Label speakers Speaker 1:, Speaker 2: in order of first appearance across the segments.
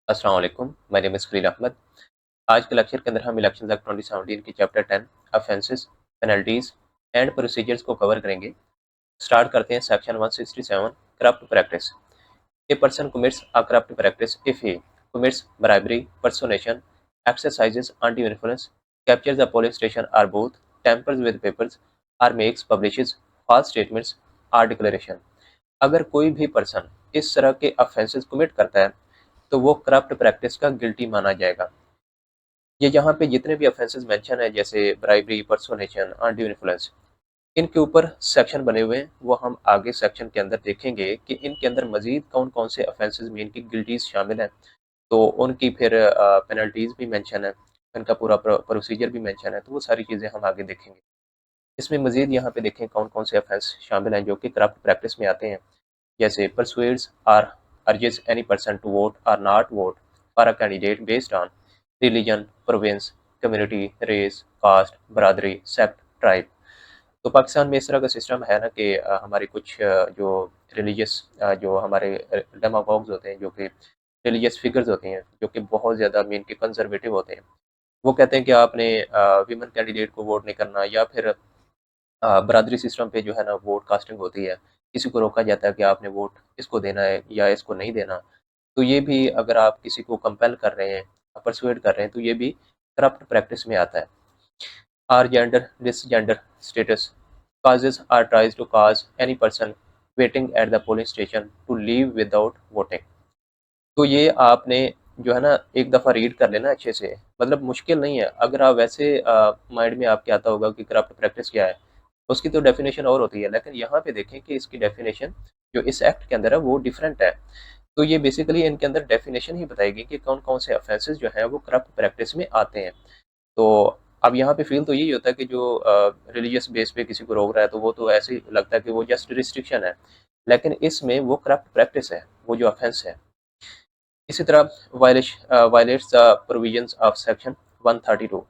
Speaker 1: अस्सलाम वालेकुम, my name is Khalil Ahmad. आज के लेक्चर के अंदर हम इलेक्शन एक्ट 2017 की chapter 10 offences, penalties and procedures को कवर करेंगे। स्टार्ट करते हैं section 167 corrupt practice. A person commits a corrupt practice if he commits bribery, personation, exercises undue influence, captures the police station or both, tampers with papers or makes publishes false statements or declaration। अगर कोई भी person इस तरह के offences commit करता है तो वो करप्ट प्रैक्टिस का गिल्टी माना जाएगा। ये यहाँ पे जितने भी ऑफेंसेस मेंशन है जैसे ब्राइबरी, पर्सोनेशन, अनड्यू इन्फ्लुएंस, इनके ऊपर सेक्शन बने हुए हैं। वो हम आगे सेक्शन के अंदर देखेंगे कि इनके अंदर मजीद कौन कौन से ऑफेंसेस में इनकी गिल्टीज शामिल हैं, तो उनकी फिर पेनल्टीज भी मेंशन है, इनका पूरा प्रोसीजर भी मेंशन है, तो वो सारी चीज़ें हम आगे देखेंगे। इसमें मजीद यहाँ पे देखें कौन कौन से ऑफेंस शामिल हैं जो कि करप्ट प्रैक्टिस में आते हैं, जैसे persuades or urges any person to vote or not vote for a candidate based on religion, province, community, race, caste, बरादरी, sect, tribe। तो पाकिस्तान में इस तरह का सिस्टम है ना कि हमारे कुछ जो रिलीजियस जो हमारे डेमागोग्स होते हैं, जो कि रिलीजियस फिगर्स होते हैं, जो कि बहुत ज़्यादा मीन के कंजर्वेटिव होते हैं, वो कहते हैं कि आपने विमेन कैंडिडेट को वोट नहीं करना, या फिर बरादरी सिस्टम पे जो है ना वोट कास्टिंग होती है, किसी को रोका जाता है कि आपने वोट इसको देना है या इसको नहीं देना। तो ये भी अगर आप किसी को कंपेल कर रहे हैं, परसुएड कर रहे हैं, तो ये भी करप्ट प्रैक्टिस में आता है। Are gender disgender status causes or tries to cause any person waiting at the polling station to leave without voting। तो ये आपने जो है ना एक दफ़ा रीड कर लेना अच्छे से, मतलब मुश्किल नहीं है। अगर आप वैसे माइंड में आपके आता होगा कि करप्ट प्रैक्टिस क्या है, उसकी तो डेफिनेशन और होती है, लेकिन यहाँ पे देखें कि इसकी डेफिनेशन जो इस एक्ट के अंदर है वो डिफरेंट है। तो ये बेसिकली इनके अंदर डेफिनेशन ही बताएगी कि कौन कौन से ऑफेंसेस जो हैं वो करप्ट प्रैक्टिस में आते हैं। तो अब यहाँ पे फील तो यही होता है कि जो रिलीजियस बेस पे किसी को रोक रहा है तो वो तो ऐसे ही लगता है कि वो जस्ट रिस्ट्रिक्शन है, लेकिन इसमें वो करप्ट प्रैक्टिस है, वो जो ऑफेंस है। इसी तरह violets the provisions of section 132।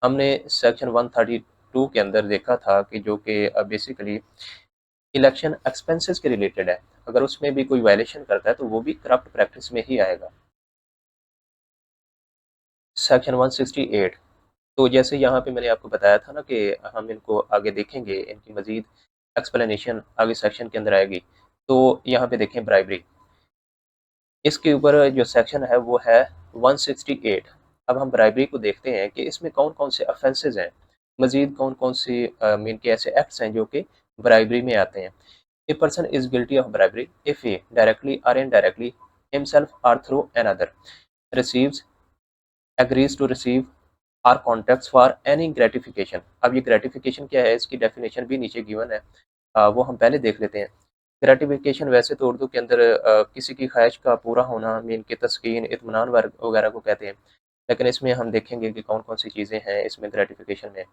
Speaker 1: हमने सेक्शन 132 के अंदर देखा था कि जो कि बेसिकली इलेक्शन एक्सपेंसेस के रिलेटेड है। अगर उसमें भी कोई वायलेशन करता है तो वो भी करप्ट प्रैक्टिस में ही आएगा। सेक्शन 168। तो जैसे यहाँ पे मैंने आपको बताया था ना कि हम इनको आगे देखेंगे, इनकी मजीद एक्सप्लेनेशन आगे सेक्शन के अंदर आएगी। तो यहाँ पे देखें ब्राइबरी, इसके ऊपर जो सेक्शन है वो है 168। अब हम ब्राइबरी को देखते हैं कि इसमें कौन कौन से ऑफेंसेस हैं, मजीद कौन कौन से मीन के ऐसे एक्ट्स हैं जो कि ब्राइबरी में आते हैं। ए person is guilty of bribery if he directly or indirectly himself or through another receives, agrees to receive or contacts for any gratification। अब ये ग्रेटिफिकेशन क्या है, इसकी डेफिनेशन भी नीचे गिवन है, वो हम पहले देख लेते हैं। ग्रेटिफिकेशन वैसे तो उर्दू के अंदर किसी की ख्वाहिश का पूरा होना, मीन के तस्कीन, इत्मीनान वगैरह को कहते हैं, लेकिन इसमें हम देखेंगे कि कौन कौन सी चीज़ें हैं इसमें ग्रेटिफिकेशन में।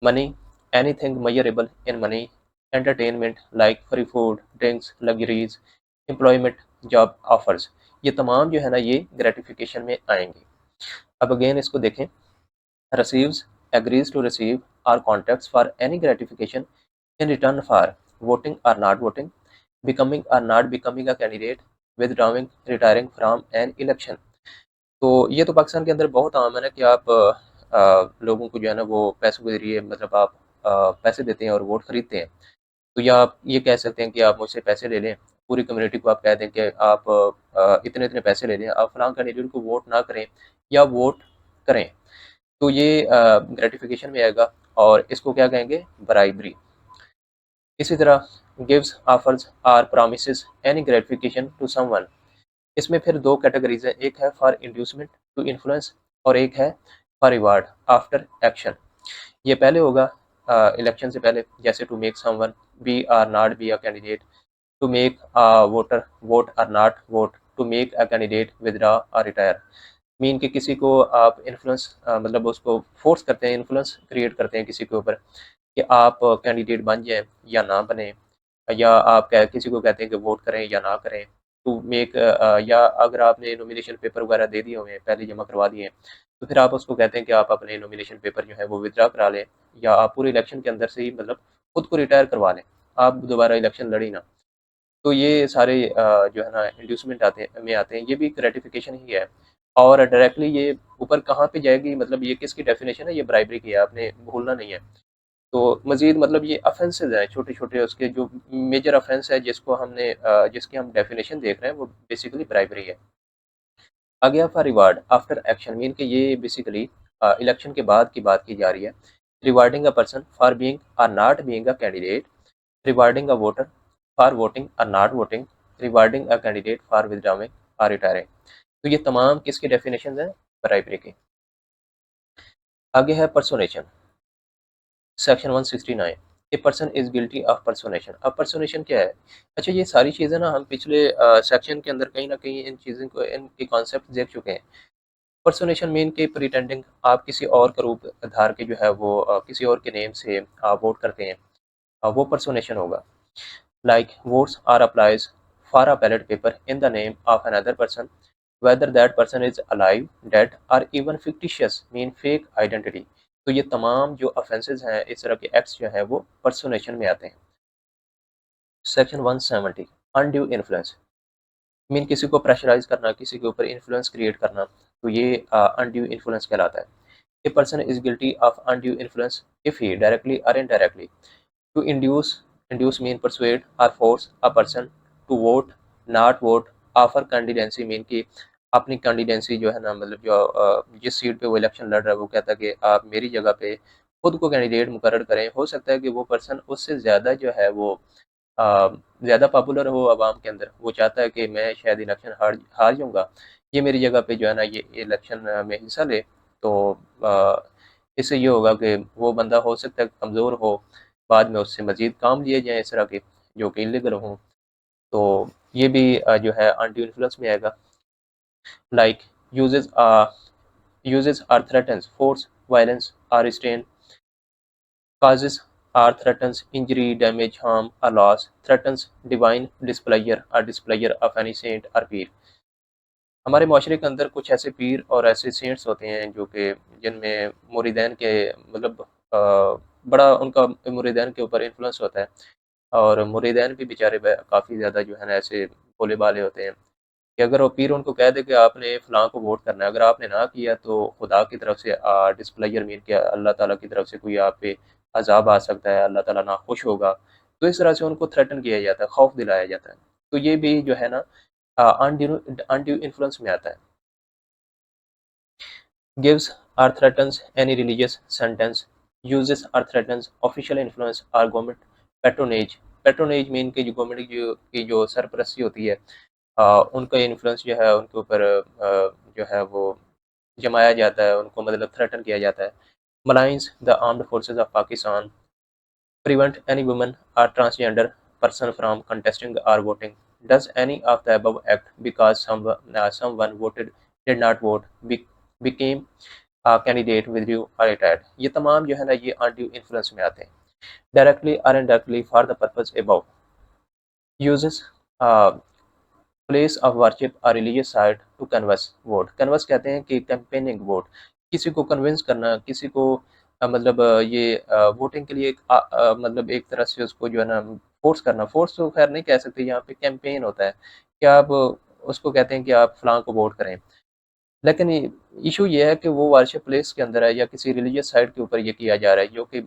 Speaker 1: Money, anything measurable in money, entertainment like free food, drinks, luxuries, employment, job offers, ये तमाम जो है ना ये ग्रेटिफिकेशन में आएंगे। अब अगेन इसको देखें, receives, agrees to receive or contacts for any gratification in return for voting or not voting, becoming or not becoming a candidate, withdrawing, retiring from an election। तो ये तो पाकिस्तान के अंदर बहुत आम है ना कि आप लोगों को जो है ना वो पैसों के जरिए, मतलब आप पैसे देते हैं और वोट खरीदते हैं। तो या आप ये कह सकते हैं कि आप मुझसे पैसे ले लें, पूरी कम्युनिटी को आप कह दें कि आप इतने इतने पैसे ले लें, आप फलां कैंडिडेट को वोट ना करें या वोट करें, तो ये ग्रेटिफिकेशन में आएगा, और इसको क्या कहेंगे, ब्राइबरी। इसी तरह gives, offers or promises any gratification to someone. इसमें फिर दो कैटेगरीज हैं, एक है फॉर इंड्यूसमेंट टू इन्फ्लुएंस और एक है फॉर रिवार्ड आफ्टर एक्शन। ये पहले होगा इलेक्शन से पहले, जैसे to make someone be or not be a candidate, to make a voter vote or not vote, to make a candidate withdraw और रिटायर। मीन कि किसी को आप इन्फ्लुएंस मतलब उसको फोर्स करते हैं, इन्फ्लुएंस क्रिएट करते हैं किसी के ऊपर कि आप कैंडिडेट बन जाएं या ना बने, या आप किसी को कहते हैं कि वोट करें या ना करें, टू मेक, या अगर आपने नॉमिनेशन पेपर वगैरह दे दिए हुए हैं, पहले जमा करवा दिए हैं, तो फिर आप उसको कहते हैं कि आप अपने नॉमिनेशन पेपर जो है वो विथड्रा करा लें, या आप पूरे इलेक्शन के अंदर से ही मतलब खुद को रिटायर करवा लें, आप दोबारा इलेक्शन लड़ी ना। तो ये सारे जो है ना इंड्यूसमेंट आते हैं में आते हैं, ये भी ग्रेटिफिकेशन ही है। और डायरेक्टली ये ऊपर कहाँ पे जाएगी, मतलब ये किसकी डेफिनेशन है, ये ब्राइबरी की है, आपने भूलना नहीं है। तो मजीद मतलब ये अफेंसेज हैं छोटे छोटे, उसके जो मेजर अफेंस है जिसको हमने जिसकी हम डेफिनेशन देख रहे हैं वो बेसिकली ब्राइबरी है। आ गया for reward after action, mean कि ये बेसिकली इलेक्शन के बाद की बात की जा रही है। Rewarding a person for being or not being a candidate, rewarding a voter for voting or not voting, rewarding a candidate for withdrawing or retiring. तो ये तमाम किसके डेफिनेशन हैं, ब्राइबरी के। आगे है personation, section 169, a person is guilty of personation. अब personation क्या है? अच्छा, ये सारी चीज़ें ना हम पिछले सेक्शन के अंदर कहीं ना कहीं इन चीज़ों को, इनके कॉन्सेप्ट देख चुके हैं। पर्सोनेशन मीन के प्रिटेंडिंग, आप किसी और का रूप धार के जो है वो किसी और के नेम से वोट करते हैं, वो पर्सोनेशन होगा। Like votes are applies for a ballot paper in the name of another person whether that person is alive, dead or even fictitious mean fake identity। तो ये तमाम जो ऑफेंसेस हैं, इस तरह के एक्ट्स जो हैं वो पर्सोनेशन में आते हैं। सेक्शन 170, अनड्यू इन्फ्लुएंस, मीन किसी को प्रेशराइज करना, किसी के ऊपर इन्फ्लुएंस क्रिएट करना, तो ये अनड्यू इन्फ्लुएंस कहलाता है। A person is guilty of undue influence if he directly or indirectly to induce mean persuade or force a person to vote not vote, offer candidacy mean की अपनी कैंडिडेंसी जो है ना, मतलब जो जिस सीट पे वो इलेक्शन लड़ रहा है वो कहता है कि आप मेरी जगह पे खुद को कैंडिडेट मुकर्रर करें। हो सकता है कि वो पर्सन उससे ज़्यादा जो है वो ज़्यादा पॉपुलर हो आवाम के अंदर, वो चाहता है कि मैं शायद इलेक्शन हार हार जाऊँगा, ये मेरी जगह पे जो है ना ये इलेक्शन में हिस्सा ले। तो अ, इससे ये होगा कि वो बंदा हो सकता है कमज़ोर हो, बाद में उससे मज़ीद काम लिए जाएँ इस तरह के, जो कि इल्लीगल हों। तो ये भी जो है अनड्यू इन्फ्लुएंस में आएगा। Like uses uses or threatens force violence or restrain, causes or threatens injury, damage, harm or loss, threatens divine displeasure or displeasure of any saint or पीर। हमारे माशरे के अंदर कुछ ऐसे पीर और ऐसे सेंट्स होते हैं जो कि जिनमें मुरीदैन के मतलब बड़ा उनका मुरीदैन के ऊपर इन्फ्लुएंस होता है, और मुरीदैन भी बेचारे काफ़ी ज़्यादा जो है ना ऐसे भोले भाले होते हैं कि अगर वो पीर उनको कह दे कि आपने फ़लाँ को वोट करना है, अगर आपने ना किया तो खुदा की तरफ से डिस्प्लेयर मीन कि अल्लाह ताला की तरफ से कोई आप पे अज़ाब आ सकता है, अल्लाह ताला नाखुश होगा। तो इस तरह से उनको थ्रेटन किया जाता है, खौफ दिलाया जाता है। तो ये भी जो है ना अनड्यू अनड्यू इन्फ्लुएंस में आता है। गिव्स और threatens any religious sentence, uses और थ्रेटन्स ऑफिशियल इन्फ्लुएंस और गवर्नमेंट पैट्रोनेज। पैट्रोनेज मीन कि जो गवर्नमेंट की जो सरपरस्ती होती है, उनका इन्फ्लुएंस जो है उनके ऊपर जो है वो जमाया जाता है, उनको मतलब थ्रेटन किया जाता है। Maligns the armed forces of Pakistan, prevent any woman or transgender person from contesting or voting. Does any of the above act because someone voted, did not vote, became a candidate, withdrew or retired? ये तमाम जो है ना ये undue influence में आते हैं। Directly or indirectly for the purpose above. Uses place of worship or religious site to canvass vote. Canvass कहते हैं कि कैंपेनिंग वोट, किसी को कन्विंस करना, किसी को मतलब ये वोटिंग के लिए एक मतलब एक तरह से उसको जो है ना फोर्स करना। फोर्स तो खैर नहीं कह सकते, यहाँ पे कैंपेन होता है कि आप उसको कहते हैं कि आप फलां को वोट करें। लेकिन इशू ये है कि वो वर्शिप प्लेस के अंदर है या किसी रिलीजियस साइट के ऊपर ये किया जा रहा है, जो कि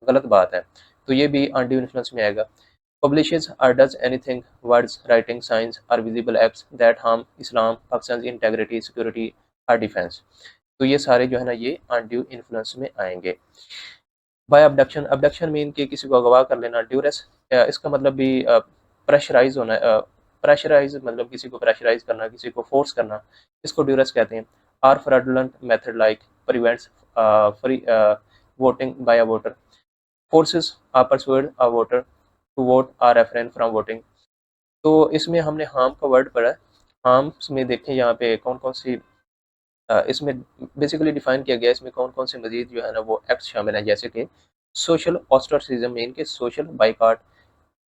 Speaker 1: गलत बात है। तो ये भी अनड्यू इन्फ्लुएंस में आएगा। Publishes or does anything, words, writing, signs, or visible acts that harm Islam, Pakistan's integrity, security or defense। तो ये सारे जो है ना ये अनड्यू इन्फ्लुएंस में आएंगे। बाय अबडक्शन, अबडक्शन मीन कि किसी को अगवा कर लेना। ड्यूरेस, इसका मतलब भी प्रेशराइज होना, प्रेशराइज मतलब किसी को प्रेशराइज करना, किसी को फोर्स करना, इसको ड्यूरेस कहते हैं। Or fraudulent method like prevents free voting by a voter, forces or persuade a voter to vote or refrain from voting. तो इसमें हमने हार्म का वर्ड पढ़ा है। हार्म्स में देखें यहाँ पे कौन कौन सी इसमें बेसिकली डिफाइन किया गया है, इसमें कौन कौन से मजीद जो है ना वो एक्ट शामिल हैं, जैसे कि सोशल ऑस्ट्रासिज्म मीन के सोशल बाइकआउट,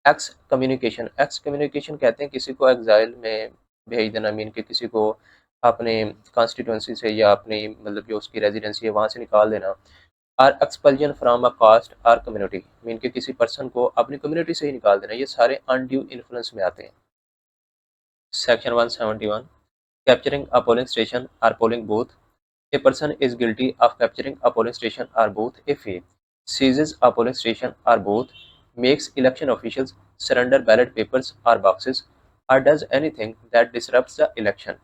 Speaker 1: एक्स कम्युनिकेशन कहते हैं किसी को एग्जाइल में भेज देना, मीन के किसी को अपने कॉन्स्टिट्यूंसी से या अपनी मतलब जो उसकी रेजिडेंसी है वहाँ से निकाल देना। और एक्सपल्जन फ्रॉम अ कास्ट और कम्युनिटी, मीन के किसी पर्सन को अपनी कम्युनिटी से ही निकाल देना, ये सारे अनड्यू इन्फ्लुएंस में आते हैं। Section 171, capturing a polling station or polling booth. A person is guilty of capturing a polling station or booth if he seizes a polling station or booth, makes election officials surrender ballot papers or boxes, or does anything that disrupts the election.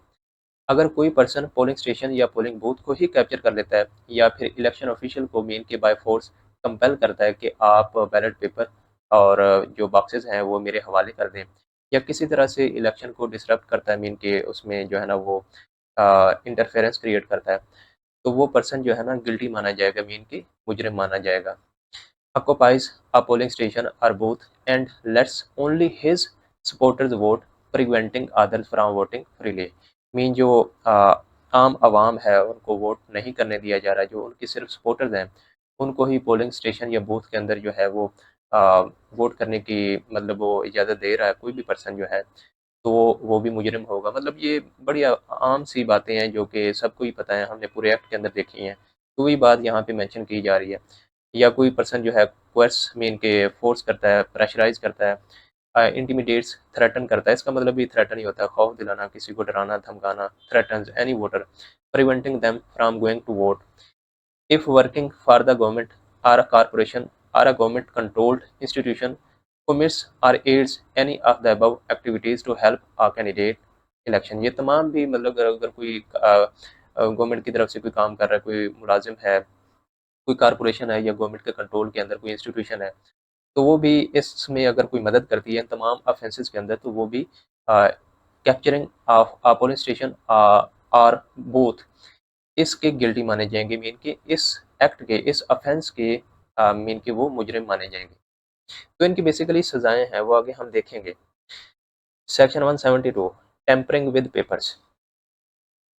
Speaker 1: अगर कोई person polling station या polling booth को ही capture कर लेता है या फिर election official को मीन के बाय फोर्स कंपेल करता है कि आप बैलेट पेपर और जो बॉक्सेस हैं वो मेरे हवाले कर दें, या किसी तरह से इलेक्शन को डिसरप्ट करता है, मीन के उसमें जो है ना वो इंटरफेरेंस क्रिएट करता है, तो वो पर्सन जो है ना गिल्टी माना जाएगा, मीन की मुजरिम माना जाएगा। occupies a polling station or booth and lets only his supporters vote, preventing others from voting freely. Mean जो आम आवाम है उनको वोट नहीं करने दिया जा रहा है, जो उनके सिर्फ सपोर्टर्स हैं उनको ही पोलिंग स्टेशन या बूथ के अंदर जो है वो वोट करने की मतलब वो इजाज़त दे रहा है कोई भी पर्सन जो है, तो वो भी मुजरिम होगा। मतलब ये बड़ी आम सी बातें हैं जो कि सबको ही पता है, हमने पूरे एक्ट के अंदर देखी हैं, तो वही बात यहाँ पे मेंशन की जा रही है। या कोई पर्सन जो है कोर्स मीन के फोर्स करता है, प्रेशराइज करता है, इंटिमिडेट्स, थ्रेटन करता है, इसका मतलब भी थ्रेटन ही होता है, खौफ दिलाना, किसी को डराना धमकाना, threatens any voter, preventing them from going to vote if working for the government or a corporation or a government controlled institution commits or aids any of the above activities to help a candidate election। ये तमाम भी मतलब अगर कोई government की तरफ से कोई काम कर रहा है, कोई मुलाजिम है, कोई कारपोरेशन है या गवर्नमेंट के कंट्रोल के अंदर कोई इंस्टीट्यूशन है, तो वो भी इसमें अगर कोई मदद करती है इन तमाम ऑफेंसेस के अंदर, तो वो भी capturing of a polling station और बोथ इसके गिल्टी माने जाएंगे, मीन के इस एक्ट के इस ऑफेंस के मीन के वो मुजरिम माने जाएंगे। तो इनकी बेसिकली सजाएं हैं वो आगे हम देखेंगे। Section 172 tampering with papers.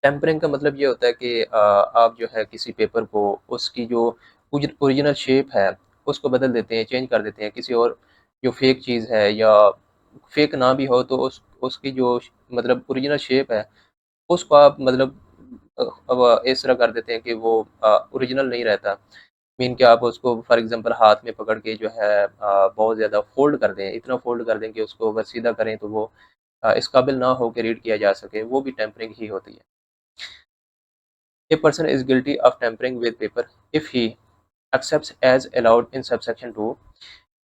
Speaker 1: Tampering का मतलब ये होता है कि आप जो है किसी पेपर को उसकी जो ओरिजिनल शेप है उसको बदल देते हैं, चेंज कर देते हैं, किसी और जो फेक चीज़ है या फेक ना भी हो तो उसकी जो मतलब ओरिजिनल शेप है उसको आप मतलब अब इस तरह कर देते हैं कि वो ओरिजिनल नहीं रहता। मीन कि आप उसको फॉर एग्जांपल हाथ में पकड़ के जो है बहुत ज़्यादा फ़ोल्ड कर दें, इतना फ़ोल्ड कर दें कि उसको अगर सीधा करें तो वो इस काबिल ना हो के रीड किया जा सके, वो भी टेम्परिंग ही होती है। A person is guilty of tampering with paper if he accepts as allowed in subsection 2,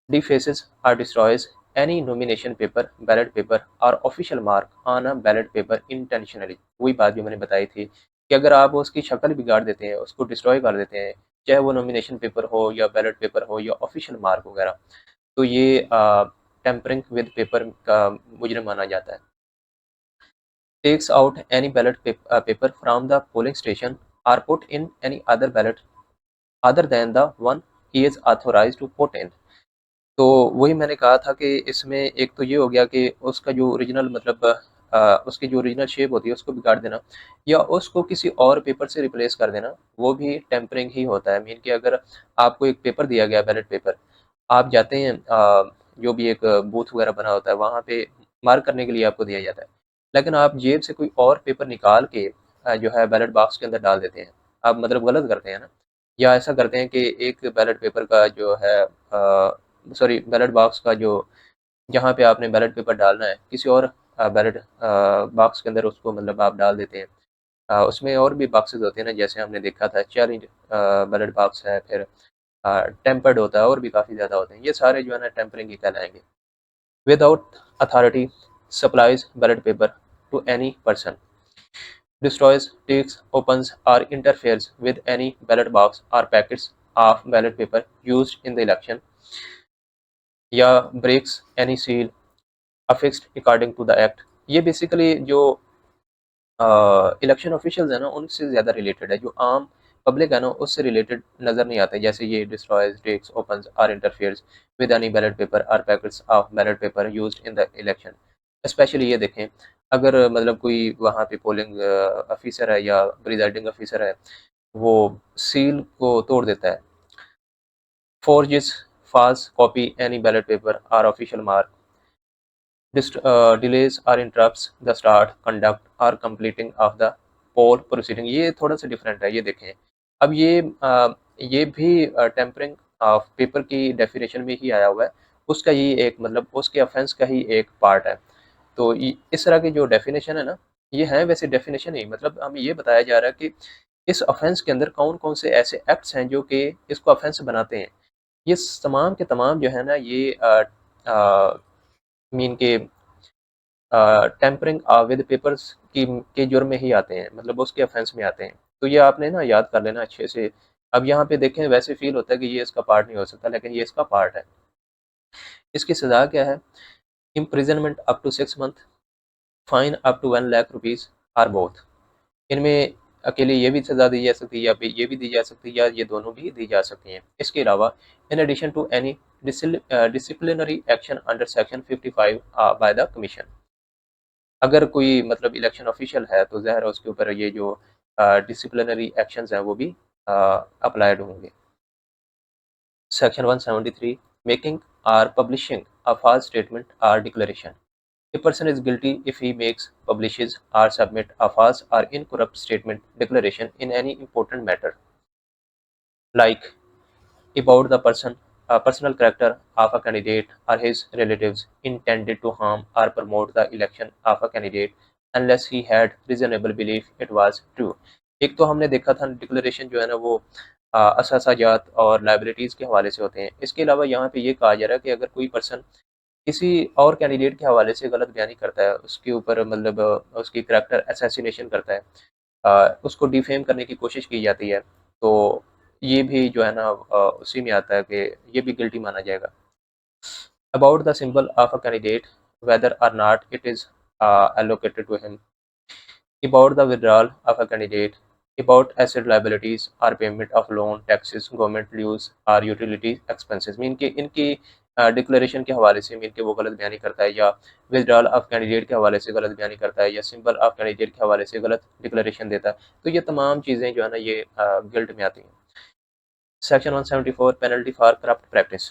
Speaker 1: defaces or destroys any nomination paper, ballot paper or official mark on a ballot paper intentionally। वही बात जो मैंने बताई थी कि अगर आप उसकी शक्ल बिगाड़ देते हैं, उसको डिस्ट्रॉय कर देते हैं, चाहे वो नॉमिनेशन पेपर हो या बैलेट पेपर हो या ऑफिशियल मार्क वगैरह, तो ये टेम्परिंग विद पेपर का मुजरिम माना जाता है। Takes out any ballot paper from the polling station or put in any other ballot other than the one he is authorized to put in। तो वही मैंने कहा था कि इसमें एक तो ये हो गया कि उसका जो ओरिजिनल मतलब उसकी जो ओरिजिनल शेप होती है उसको बिगाड़ देना या उसको किसी और पेपर से रिप्लेस कर देना, वो भी टेम्परिंग ही होता है। मीन कि अगर आपको एक पेपर दिया गया बैलेट पेपर, आप जाते हैं जो भी एक बूथ वगैरह बना होता है वहाँ पे मार्क करने के लिए आपको दिया जाता है, लेकिन आप जेब से कोई और पेपर निकाल के जो है बैलेट बॉक्स के अंदर डाल देते हैं, आप मतलब गलत करते हैं ना, या ऐसा करते हैं कि एक बैलेट पेपर का जो है सॉरी बैलेट बॉक्स का जो जहाँ पे आपने बैलेट पेपर डालना है किसी और बैलेट बॉक्स के अंदर उसको मतलब आप डाल देते हैं। उसमें और भी बॉक्सेस होते हैं ना, जैसे हमने देखा था चैलेंज बैलेट बॉक्स है, फिर टेम्पर्ड होता है और भी काफ़ी ज़्यादा होते हैं, ये सारे जो है ना टेम्परिंग ही कहलाएंगे। Without authority supplies ballot paper to any person, destroys, takes, opens or interferes with any ballot box or packets of ballot paper used in the election, या breaks any seal affixed according to the act। ये basically जो election officials है ना उनसे ज़्यादा related है, जो आम पब्लिक है ना उससे रिलेटेड नज़र नहीं आता, जैसे ये destroys, takes, opens or interferes with any ballot paper or packets of ballot paper used in the election. Specially ये देखें अगर मतलब कोई वहाँ पे पोलिंग ऑफिसर है या प्रिजाइडिंग ऑफिसर है, वो सील को तोड़ देता है, forges false copy any ballot paper or official mark, delays or interrupts the start, conduct or completing of the poll proceeding। ये थोड़ा सा डिफरेंट है, ये देखें। अब ये भी टेम्परिंग ऑफ पेपर की डेफिनेशन में ही आया हुआ है, उसका ही एक मतलब उसके ऑफेंस का ही एक पार्ट है। तो इस तरह की जो डेफिनेशन है ना ये है वैसे डेफिनेशन ही, मतलब हमें ये बताया जा रहा है कि इस ऑफेंस के अंदर कौन-कौन से ऐसे एक्ट्स हैं जो कि इसको ऑफेंस बनाते हैं। ये तमाम के तमाम जो है ना ये मीन के टेम्परिंग विद पेपर्स की के जुर्म में ही आते हैं, मतलब उसके ऑफेंस में आते हैं। तो ये आपने ना याद कर लेना अच्छे से। अब यहाँ पे देखें वैसे फ़ील होता है कि ये इसका पार्ट नहीं हो सकता, लेकिन ये इसका पार्ट है। इसकी सज़ा क्या है? Imprisonment up to 6 month, fine up to 1 lakh rupees or both. इनमें अकेले ये भी सज़ा दी जा सकती है या ये भी दी जा सकती है या ये दोनों भी दी जा सकती हैं। इसके अलावा in addition to any disciplinary action under section 55 by the commission. अगर कोई मतलब इलेक्शन ऑफिशियल है तो ज़ाहिर है उसके ऊपर ये जो डिसिप्लिनरी एक्शंस हैं वो भी अप्लाइड होंगे। सेक्शन 173 मेकिंग और publishing a false statement or declaration. A person is guilty if he makes, publishes, or submit a false or incorrupt statement declaration in any important matter, like about the personal character of a candidate or his relatives intended to harm or promote the election of a candidate unless he had reasonable belief it was true. एक तो हमने देखा था declaration जो है ना वो असासाजात और लाइबिलिटीज़ के हवाले से होते हैं। इसके अलावा यहाँ पे ये कहा जा रहा है कि अगर कोई पर्सन किसी और कैंडिडेट के हवाले से गलत बयानी करता है, उसके ऊपर मतलब उसकी करैक्टर असैसिनेशन करता है, उसको डिफेम करने की कोशिश की जाती है, तो ये भी जो है ना उसी में आता है कि ये भी गिल्टी माना जाएगा। About the symbol of a candidate whether or not it is allocated to him, about the withdrawal of a candidate, about asset liabilities or payment of loan, taxes, government dues और utility expenses। Mean के इनकी declaration के हवाले से mean के वो गलत बयानी करता है या विदड्रॉल ऑफ कैंडिडेट के हवाले से गलत बयानी करता है या सिंबल ऑफ कैंडिडेट के हवाले से गलत डिक्लेरेशन देता है, तो ये तमाम चीज़ें जो है ना ये गिल्ट में आती हैं। Section 174 penalty for corrupt practice.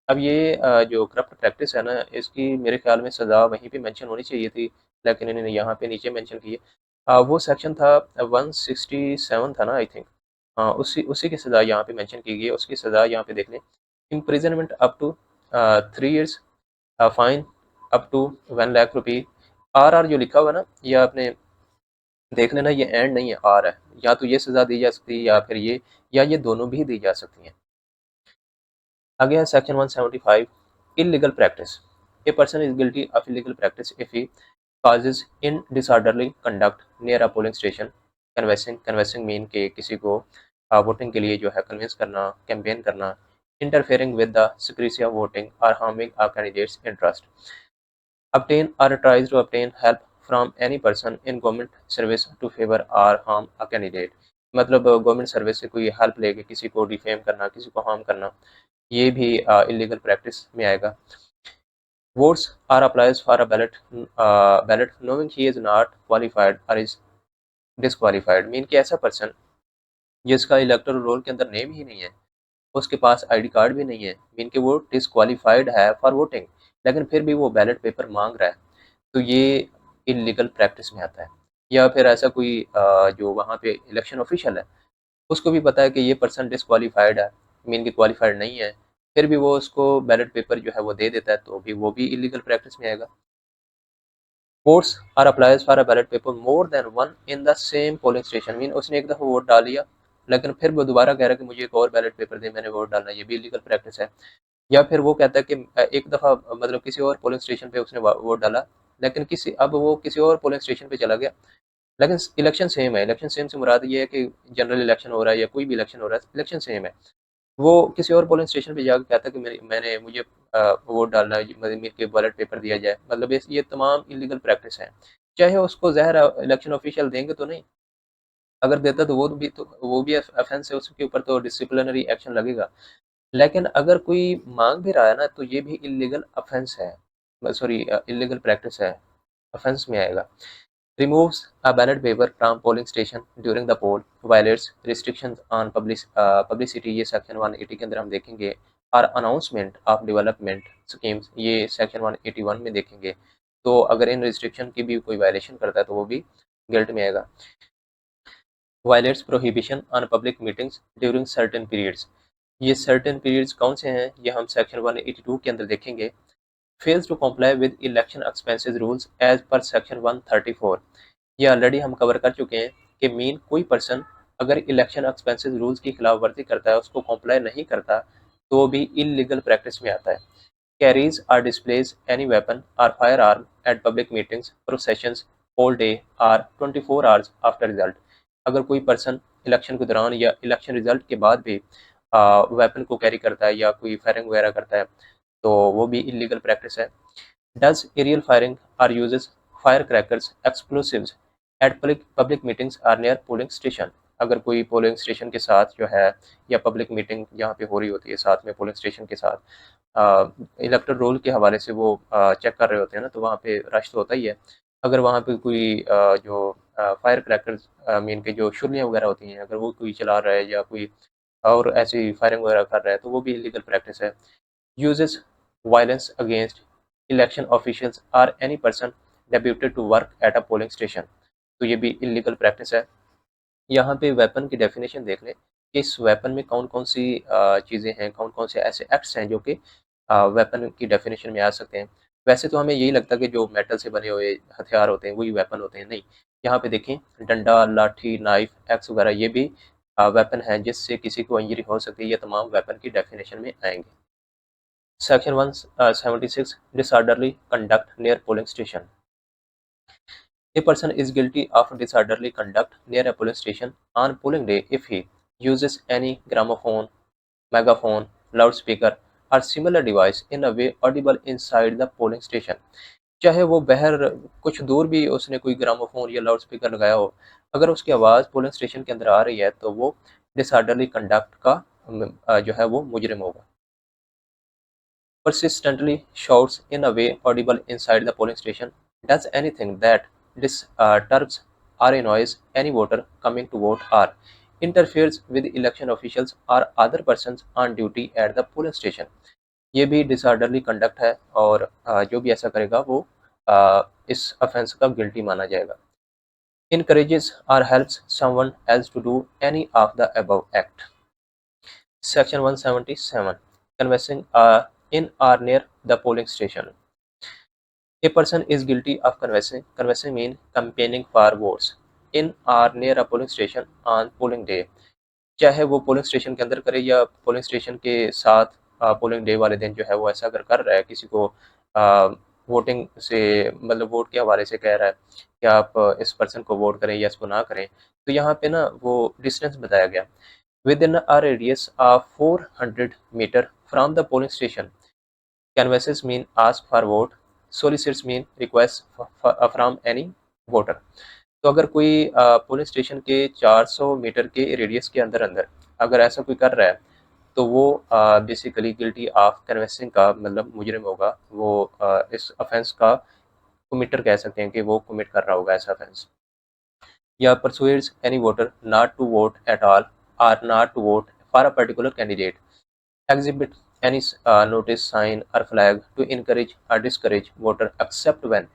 Speaker 1: अब ये जो करप्ट प्रैक्टिस है ना इसकी मेरे ख्याल में सज़ा वहीं पे मेंशन होनी चाहिए थी, लेकिन इन्होंने यहाँ पे नीचे मेंशन की है। वो सेक्शन था 167 था ना आई थिंक, उसी उसी की सज़ा यहाँ पे मेंशन की गई है। उसकी सज़ा यहाँ पे देख लें, imprisonment up to 3 years, fine up to 1 lakh rupee. Or जो लिखा हुआ है ना ये आपने देख लेना, ये एंड नहीं है, आर है। या तो ये सज़ा दी जा सकती है या फिर ये, या ये दोनों भी दी जा सकती हैं। आगे है section 175 illegal practice. A person is guilty of illegal practice if he causes in disorderly conduct near a polling station। Convincing mean के किसी को वोटिंग के लिए जो है कन्विंस करना, कैंपेन करना, interfering with the secrecy of voting or harming a candidate's interest, obtain or tries to obtain help from any person in government service to favor or harm a candidate। मतलब government service से कोई help लेके किसी को defame करना, किसी को harm करना, ये भी इलीगल प्रैक्टिस में आएगा। Votes are applies for a ballot knowing he is not qualified or is disqualified। Mean कि ऐसा पर्सन जिसका इलेक्टोरल रोल के अंदर नेम ही नहीं है, उसके पास आईडी कार्ड भी नहीं है, मीन कि वो डिसक्वालीफाइड है फॉर वोटिंग, लेकिन फिर भी वो बैलेट पेपर मांग रहा है, तो ये इलीगल प्रैक्टिस में आता है। या फिर ऐसा कोई जो वहाँ पे इलेक्शन ऑफिशियल है उसको भी पता है कि ये पर्सन डिसक्वालीफाइड है, मीन कि क्वालिफाइड नहीं है, फिर भी वो उसको बैलेट पेपर जो है वो दे देता है, तो भी वो भी इलीगल प्रैक्टिस में आएगा। Votes are applies for a ballot paper more than one in the same polling station। Mean उसने एक दफ़ा वोट डाल लिया, लेकिन फिर वो दोबारा कह रहा है कि मुझे एक और बैलेट पेपर दे, मैंने वोट डालना, ये भी इलीगल प्रैक्टिस है। या फिर वो कहता है कि एक दफ़ा मतलब किसी और पोलिंग स्टेशन पे उसने वोट डाला, लेकिन अब वो किसी और पोलिंग स्टेशन पे चला गया, लेकिन इलेक्शन सेम है। इलेक्शन सेम से मुराद ये है कि जनरल इलेक्शन हो रहा है या कोई भी इलेक्शन हो रहा है, इलेक्शन सेम है। वो किसी और पोलिंग स्टेशन पे जाकर कहता है कि मुझे वोट डालना है, मेरे बैलेट पेपर दिया जाए, मतलब ये तमाम इलीगल प्रैक्टिस है। चाहे उसको ज़ाहिर है इलेक्शन ऑफिशियल देंगे तो नहीं, अगर देता तो वो भी ऑफेंस है, उसके ऊपर तो डिसिप्लिनरी एक्शन लगेगा। लेकिन अगर कोई मांग भी रहा है ना तो ये भी इलीगल ऑफेंस है, सॉरी इलीगल प्रैक्टिस है, ऑफेंस में आएगा। Removes a ballot paper from polling station during the poll, violates restrictions on publicity, ये सेक्शन 180 के अंदर हम देखेंगे। और अनाउंसमेंट ऑफ डेवलपमेंट स्कीम्स, ये सेक्शन 181 में देखेंगे। तो अगर इन रिस्ट्रिक्शन की भी कोई वायलेशन करता है तो वो भी गिल्ट में आएगा। Violets prohibition on public meetings during certain periods, ये सर्टेन पीरियड्स कौन से हैं ये हम सेक्शन 182 के अंदर देखेंगे। Fails to comply with election expenses rules as per section 134, ये ऑलरेडी हम कवर कर चुके हैं कि मीन कोई पर्सन अगर इलेक्शन एक्सपेंसेस रूल्स की खिलाफवर्जी करता है, उसको कॉम्प्लाई नहीं करता, तो वो भी इलीगल प्रैक्टिस में आता है। कैरीज और डिस्प्लेज एनी वेपन और firearm at public meetings processions whole day or 24 hours after result. अगर कोई पर्सन इलेक्शन के दौरान या इलेक्शन रिजल्ट के बाद भी वेपन को कैरी करता है या कोई फायरिंग वगैरह करता है, तो वो भी इलीगल प्रैक्टिस है। Does aerial firing or uses firecrackers, explosives at public meetings or near polling station? अगर कोई पोलिंग स्टेशन के साथ जो है या पब्लिक मीटिंग जहाँ पे हो रही होती है साथ में पोलिंग स्टेशन के साथ इलेक्टर रोल के हवाले से वो चेक कर रहे होते हैं ना, तो वहाँ पे रश तो होता ही है। अगर वहाँ पे कोई जो फायर क्रैकर्स मीन के जो शुलियाँ वगैरह होती हैं, अगर वो कोई चला रहा है या कोई और ऐसी फायरिंग वगैरह कर रहा है, तो वो भी इलीगल प्रैक्टिस है। uses violence against election officials or any person deputed to work at a polling station, तो ये भी इलीगल प्रैक्टिस है। यहाँ पे वेपन की डेफिनेशन देख लें कि इस वेपन में कौन कौन सी चीज़ें हैं, कौन कौन से ऐसे एक्ट्स हैं जो कि वेपन की डेफिनेशन में आ सकते हैं। वैसे तो हमें यही लगता है कि जो मेटल से बने हुए हथियार होते हैं वही वेपन होते हैं, नहीं। यहाँ पे देखें, डंडा, लाठी, नाइफ, एक्स वगैरह ये भी वेपन है जिससे किसी को इंजरी हो सकती है। ये तमाम वेपन की डेफिनेशन में आएंगे। Section 176 Disorderly conduct near polling station. A person is guilty of disorderly conduct near a polling station on polling day if he uses any gramophone, megaphone, loudspeaker or similar device in a way audible inside the polling station. चाहे वो बाहर कुछ दूर भी उसने कोई gramophone या loud speaker लगाया हो, अगर उसकी आवाज़ पोलिंग स्टेशन के अंदर आ रही है तो वो डिसऑर्डरली कंडक्ट का जो है वो मुजरिम होगा। Persistently shouts in a way audible inside the polling station, does anything that disturbs or annoys any voter coming to vote or interferes with election officials or other persons on duty at the polling station. ये भी disorderly conduct है और जो भी ऐसा करेगा वो इस ऑफेंस का गिल्टी माना जाएगा। Encourages or helps someone else to do any of the above act. Section 177 Conversing in or near the polling station. A person is guilty of conversing. Conversing means campaigning for votes in or near a polling station on polling day. चाहे वो polling station के अंदर करे या polling station के साथ polling day वाले दिन जो है वो ऐसा अगर कर रहा है, किसी को वोटिंग से मतलब वोट के हवाले से कह रहा है कि आप इस पर्सन को वोट करें या इसको ना करें, तो यहाँ पे ना वो डिस्टेंस बताया गया। Within a radius of 400 meter from the polling station, canvasses mean ask for vote, solicits mean request from any voter. तो अगर कोई पोलिंग स्टेशन के 400 मीटर के रेडियस के अंदर अंदर अगर ऐसा कोई कर रहा है, तो वो बेसिकली गिल्टी ऑफ कन्वेंसिंग का मतलब मुजरिम होगा। वो इस ऑफेंस का कमिटर कह सकते हैं कि वो कमिट कर रहा होगा ऐसा ऑफेंस। या persuades any voter not to vote at all or not to vote for a particular candidate. Exhibit any notice, sign or flag to encourage or discourage voter except when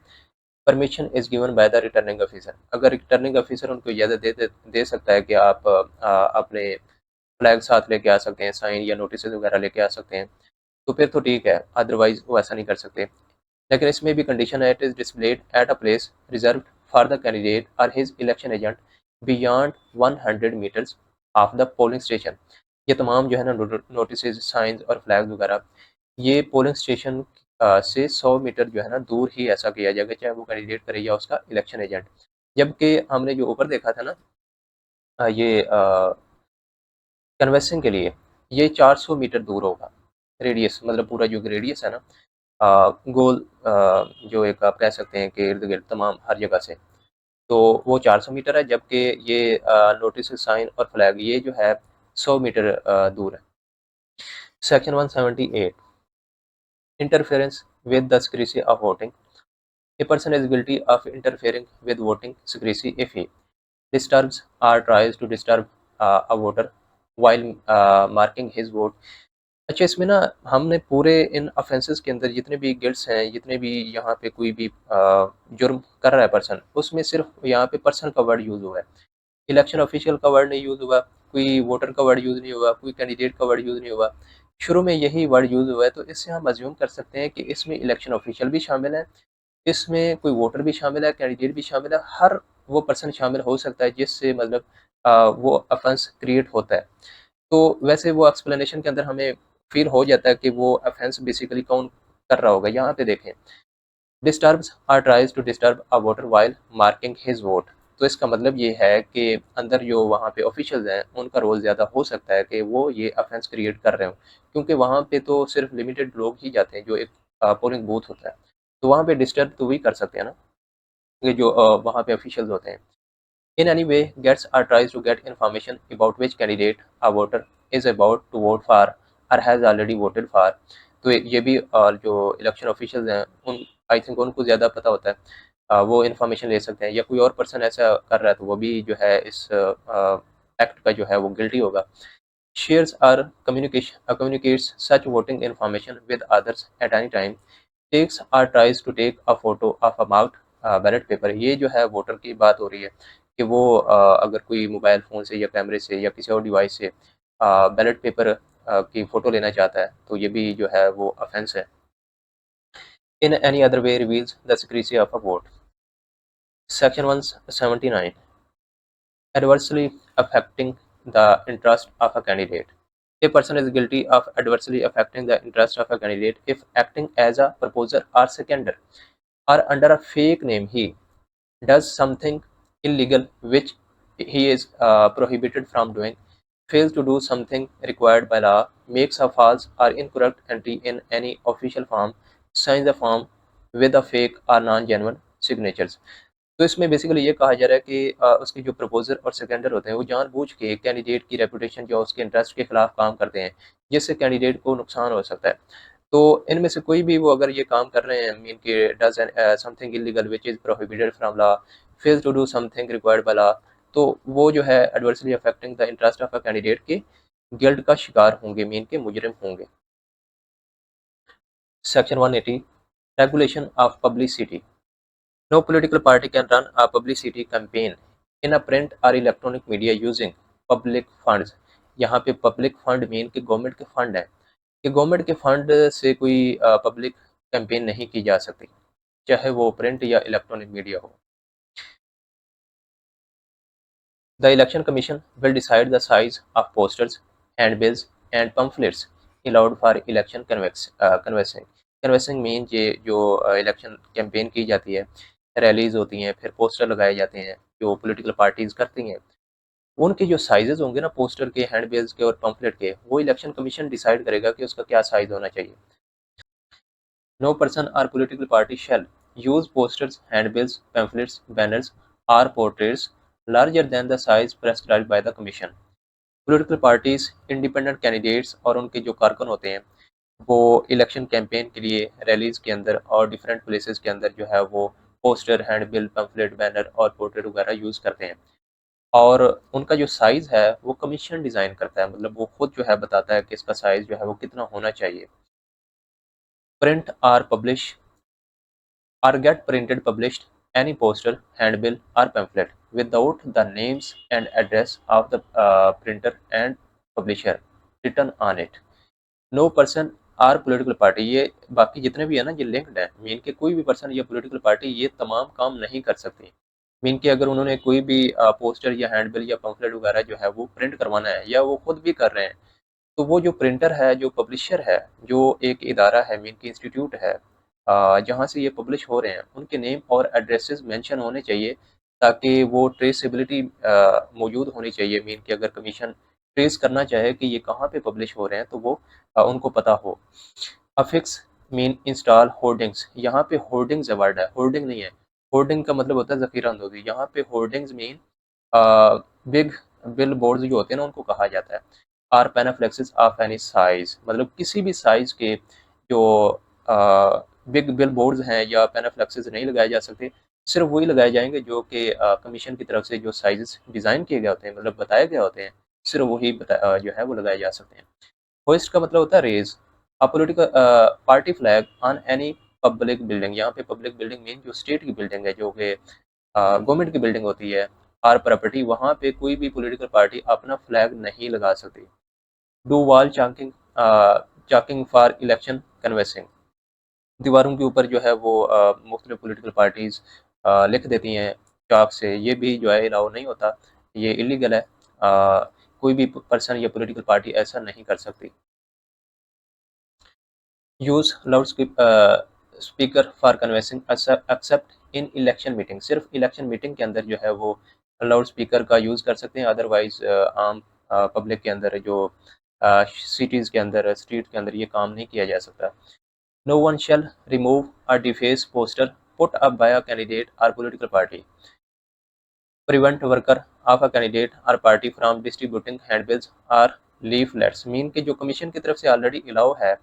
Speaker 1: permission is given by the returning officer. अगर returning officer उनको इजाज़त दे सकता है कि आप अपने flag साथ लेके आ सकते हैं, साइन या नोटिस वगैरह लेके आ सकते हैं, तो फिर तो ठीक है, अदरवाइज वो ऐसा नहीं कर सकते। लेकिन इसमें भी कंडीशन है, it is displayed at a place reserve for the candidate or his election agent beyond 100 metres of the polling station. ये तमाम जो है ना नोटिस, साइंस और फ्लैग वगैरह ये पोलिंग स्टेशन से 100 मीटर जो है ना दूर ही ऐसा किया जाएगा, चाहे वो कैंडिडेट करे या उसका इलेक्शन एजेंट। जबकि हमने जो ऊपर देखा था ना ये कन्वेंसिंग के लिए ये 400 मीटर दूर होगा रेडियस, मतलब पूरा जो रेडियस है ना गोल जो एक आप कह सकते हैं कि इर्द गिर्द तमाम हर जगह से, तो वो 400 मीटर है। जबकि ये नोटिस, साइन और फ्लैग ये जो है 100 मीटर दूर है। Section 178 Interference with the secrecy of voting. A person is guilty of interfering with voting secrecy if he disturbs or tries to disturb a voter while marking his vote. अच्छा, इसमें ना हमने पूरे इन ऑफेंसेस के अंदर जितने भी गिल्ट्स हैं, जितने भी यहाँ पे कोई भी जुर्म कर रहा है पर्सन, उसमें सिर्फ यहाँ पे पर्सन का वर्ड यूज़ हुआ है। इलेक्शन ऑफिशियल का वर्ड नहीं यूज़ हुआ, कोई वोटर का वर्ड यूज़ नहीं हुआ, कोई कैंडिडेट का वर्ड यूज़ नहीं हुआ। शुरू में यही वर्ड यूज़ हुआ है, तो इससे हम अज्यूम कर सकते हैं कि इसमें इलेक्शन ऑफिशियल भी शामिल है, इसमें कोई वोटर भी शामिल है, कैंडिडेट भी शामिल है। हर वो पर्सन शामिल हो सकता है जिससे मतलब वो ऑफेंस क्रिएट होता है। तो वैसे वो एक्सप्लेनेशन के अंदर हमें फ़ील हो जाता है कि वो ऑफेंस बेसिकली कौन कर रहा होगा। यहाँ पे देखें, डिस्टर्ब्स और tries to disturb a voter while marking his vote. तो इसका मतलब ये है कि अंदर जो वहाँ पे ऑफिशियल्स हैं उनका रोल ज़्यादा हो सकता है कि वो ये ऑफेंस क्रिएट कर रहे हो, क्योंकि वहाँ पे तो सिर्फ लिमिटेड लोग ही जाते हैं जो एक पोलिंग बूथ होता है। तो वहाँ पे डिस्टर्ब तो वही कर सकते हैं ना, ये जो वहाँ पे ऑफिशियल्स होते हैं। In any way, gets or tries to get information about which candidate a voter is about to vote for or has already voted for। तो ये भी जो इलेक्शन ऑफिशियल्स हैं उन आई थिंक उनको ज़्यादा पता होता है, वो इन्फॉर्मेशन ले सकते हैं, या कोई और पर्सन ऐसा कर रहा है तो वो भी जो है इस एक्ट का जो है वो गिल्टी होगा। Shares or communicates such voting information with others at any time, takes or tries to take a photo of a marked ballot paper. ये जो है वोटर की बात हो रही है कि वो अगर कोई मोबाइल फ़ोन से या कैमरे से या किसी और डिवाइस से बैलेट पेपर की फ़ोटो लेना चाहता है तो ये भी जो है वो ऑफेंस है। In any other way reveals the secrecy of a vote। Section 179, adversely affecting the interest of a candidate। A person is guilty of adversely affecting the interest of a candidate if acting as a proposer or seconder or under a fake name he does something illegal which he is prohibited from doing, fails to do something required by law, makes a false or incorrect entry in any official form, signs the form with a fake or non-genuine signatures। तो इसमें basically ये कहा जा रहा है कि उसके जो प्रपोज़र और सेकेंडर होते हैं वो जानबूझ के कैंडिडेट की रेपुटेशन या उसके इंटरेस्ट के खिलाफ काम करते हैं, जिससे कैंडिडेट को नुकसान हो सकता है। तो इनमें से कोई भी वो अगर ये काम कर रहे हैं, मीन के does something illegal which is prohibited from law, fails to do something required by law, तो वो जो है adversely affecting the interest of a candidate के गिल्ट का शिकार होंगे, मीन के मुजरिम होंगे। Section 180, regulation of publicity. No political party can run a publicity campaign in a print or electronic media using public funds। यहाँ पे पब्लिक फंड मीन कि गवर्नमेंट के फंड है, कि गवर्नमेंट के फंड से कोई पब्लिक कैंपेन नहीं की जा सकती, चाहे वो प्रिंट या इलेक्ट्रॉनिक मीडिया हो। The election commission will decide the size of posters, handbills and pamphlets allowed for election canvassing। canvassing mean ये जो इलेक्शन कैंपेन की जाती है, रैलीज होती हैं, फिर पोस्टर लगाए जाते हैं जो पॉलिटिकल पार्टीज करती हैं, उनके जो साइजेस होंगे ना पोस्टर के, हैंडबिल्स के और पम्फलेट के, वो इलेक्शन कमीशन डिसाइड करेगा कि उसका क्या साइज होना चाहिए। No person or political party shall use posters, handbills, pamphlets, banners or portraits larger than the size prescribed by the commission। Political parties, independent candidates और उनके जो कारकुन होते हैं वो इलेक्शन कैंपेन के लिए रैलीज के अंदर और डिफरेंट प्लेसेस के अंदर जो है वो पोस्टर, हैंडबिल, पम्फलेट, बैनर और पोर्ट्रेट वगैरह यूज़ करते हैं, और उनका जो साइज़ है वो कमीशन डिज़ाइन करता है, मतलब वो खुद जो है बताता है कि इसका साइज़ जो है वो कितना होना चाहिए। प्रिंट और publish or get printed published any poster, handbill or pamphlet without the names and address of the printer and publisher written on it। No person or political party, ये बाकी जितने भी है ना ये लिंक्ड है, मीन के कोई भी पर्सन या पॉलिटिकल पार्टी ये तमाम काम नहीं कर सकती। मीन के अगर उन्होंने कोई भी पोस्टर या हैंडबिल या पम्फलेट वगैरह जो है वो प्रिंट करवाना है या वो खुद भी कर रहे हैं, तो वो जो प्रिंटर है, जो पब्लिशर है, जो एक इदारा है, मीन की इंस्टीट्यूट है जहाँ से ये पब्लिश हो रहे हैं, उनके नेम और एड्रेसेस मेंशन होने चाहिए ताकि वो ट्रेसेबिलिटी मौजूद होनी चाहिए, मीन कि अगर कमीशन ट्रेस करना चाहे कि ये कहाँ पे पब्लिश हो रहे हैं तो वो उनको पता हो। अफिक्स मीन इंस्टॉल होर्डिंग्स, यहाँ पे होर्डिंग्स वर्ड है, होर्डिंग नहीं है। होर्डिंग का मतलब होता है ज़ख़ीरा अंदोज़ी, यहाँ पे hoardings mean big bill boards जो होते हैं ना उनको कहा जाता है। आर पैनाफ्लेक्सिस ऑफ एनी साइज, मतलब किसी भी साइज़ के जो बिग बिल बोर्ड्स हैं या पैनाफ्लेक्सिस नहीं लगाए जा सकते, सिर्फ वही लगाए जाएंगे जो कि कमीशन की तरफ से जो साइजेस डिज़ाइन किए गए होते हैं, मतलब बताए गए होते हैं, सिर्फ वही जो है वो लगाए जा सकते हैं। होइस्ट का मतलब होता है raise. A political party flag on any public building, यहाँ पे पब्लिक बिल्डिंग मीन जो स्टेट की बिल्डिंग है, जो कि गवर्नमेंट की बिल्डिंग होती है, आर प्रॉपर्टी, वहाँ पे कोई भी पॉलिटिकल पार्टी अपना फ्लैग नहीं लगा सकती। Do wall chalking, chalking for election canvassing, दीवारों के ऊपर जो है वो मुख्तलिफ पॉलिटिकल पार्टीज लिख देती हैं चाक से, ये भी जो है अलाउ नहीं होता, ये इलीगल है। कोई भी पर्सन या पॉलिटिकल पार्टी ऐसा नहीं कर सकती। Use loud speaker for convincing accept in election meeting, सिर्फ इलेक्शन मीटिंग के अंदर जो है वो लाउड स्पीकर का यूज़ कर सकते हैं, अदरवाइज आम पब्लिक के अंदर जो सिटीज़ के अंदर, स्ट्रीट के अंदर ये काम नहीं किया जा सकता। No one shall remove or deface poster put up by a candidate or political party. Prevent worker of a candidate or party from distributing handbills or leaflets. Mean के जो कमीशन की तरफ से ऑलरेडी अलाउ है,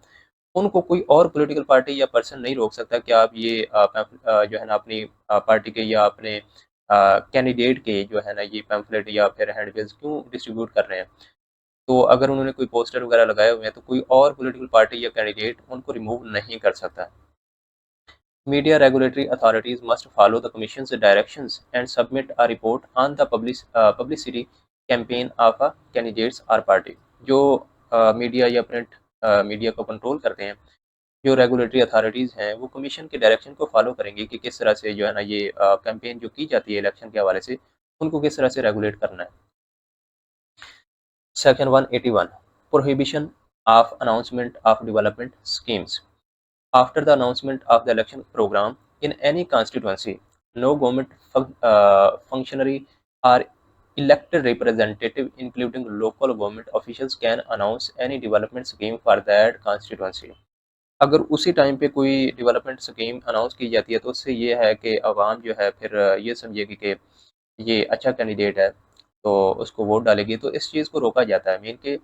Speaker 1: उनको कोई और political party या पर्सन नहीं रोक सकता कि आप ये जो है ना अपनी पार्टी के या अपने कैंडिडेट के जो है ना ये पैम्फलेट या फिर हैंडबिल्स क्यों डिस्ट्रीब्यूट कर रहे हैं। तो अगर उन्होंने कोई पोस्टर वगैरह लगाए हुए हैं तो कोई और पॉलिटिकल पार्टी या कैंडिडेट उनको रिमूव नहीं कर सकता। Media regulatory authorities must follow the Commission's directions and submit a report on the publicity campaign of a candidates or party. जो मीडिया या प्रिंट मीडिया को कंट्रोल करते हैं, जो रेगुलेटरी अथॉरिटीज़ हैं, वो कमीशन के डायरेक्शन को फॉलो करेंगे कि किस तरह से जो है ना ये कैंपेन जो की जाती है इलेक्शन के हवाले से, उनको किस तरह से रेगुलेट करना है। Section 181 prohibition of announcement of development schemes. After the announcement of the election program in any constituency, no government functionary or elected representative, including local government officials, can announce any development scheme for that constituency. अगर उसी time पे कोई development scheme announce की जाती है तो उससे ये है कि आवाम जो है फिर ये समझेगी कि ये अच्छा कैंडिडेट है तो उसको वोट डालेगी, तो इस चीज़ को रोका जाता है। मीन के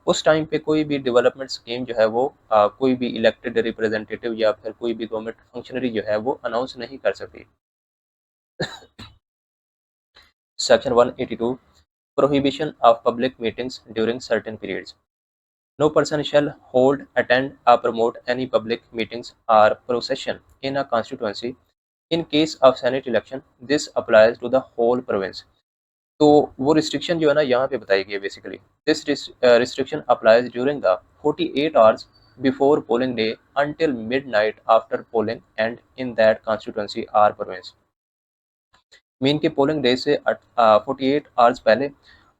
Speaker 1: उस टाइम पे कोई भी डेवलपमेंट स्कीम जो है वो कोई भी इलेक्टेड रिप्रेजेंटेटिव या फिर कोई भी गवर्नमेंट फंक्शनरी जो है वो अनाउंस नहीं कर सकती। Section 182 prohibition of public meetings during certain periods. No person shall hold, attend, or promote any public meetings or procession in a constituency in case of Senate election. This applies to the whole province. तो वो restriction जो है ना यहाँ पे बताई गई है basically. This restriction applies during the 48 hours before polling day until midnight after polling end in that constituency or province. Mean के पोलिंग डे से 48 आवर्स पहले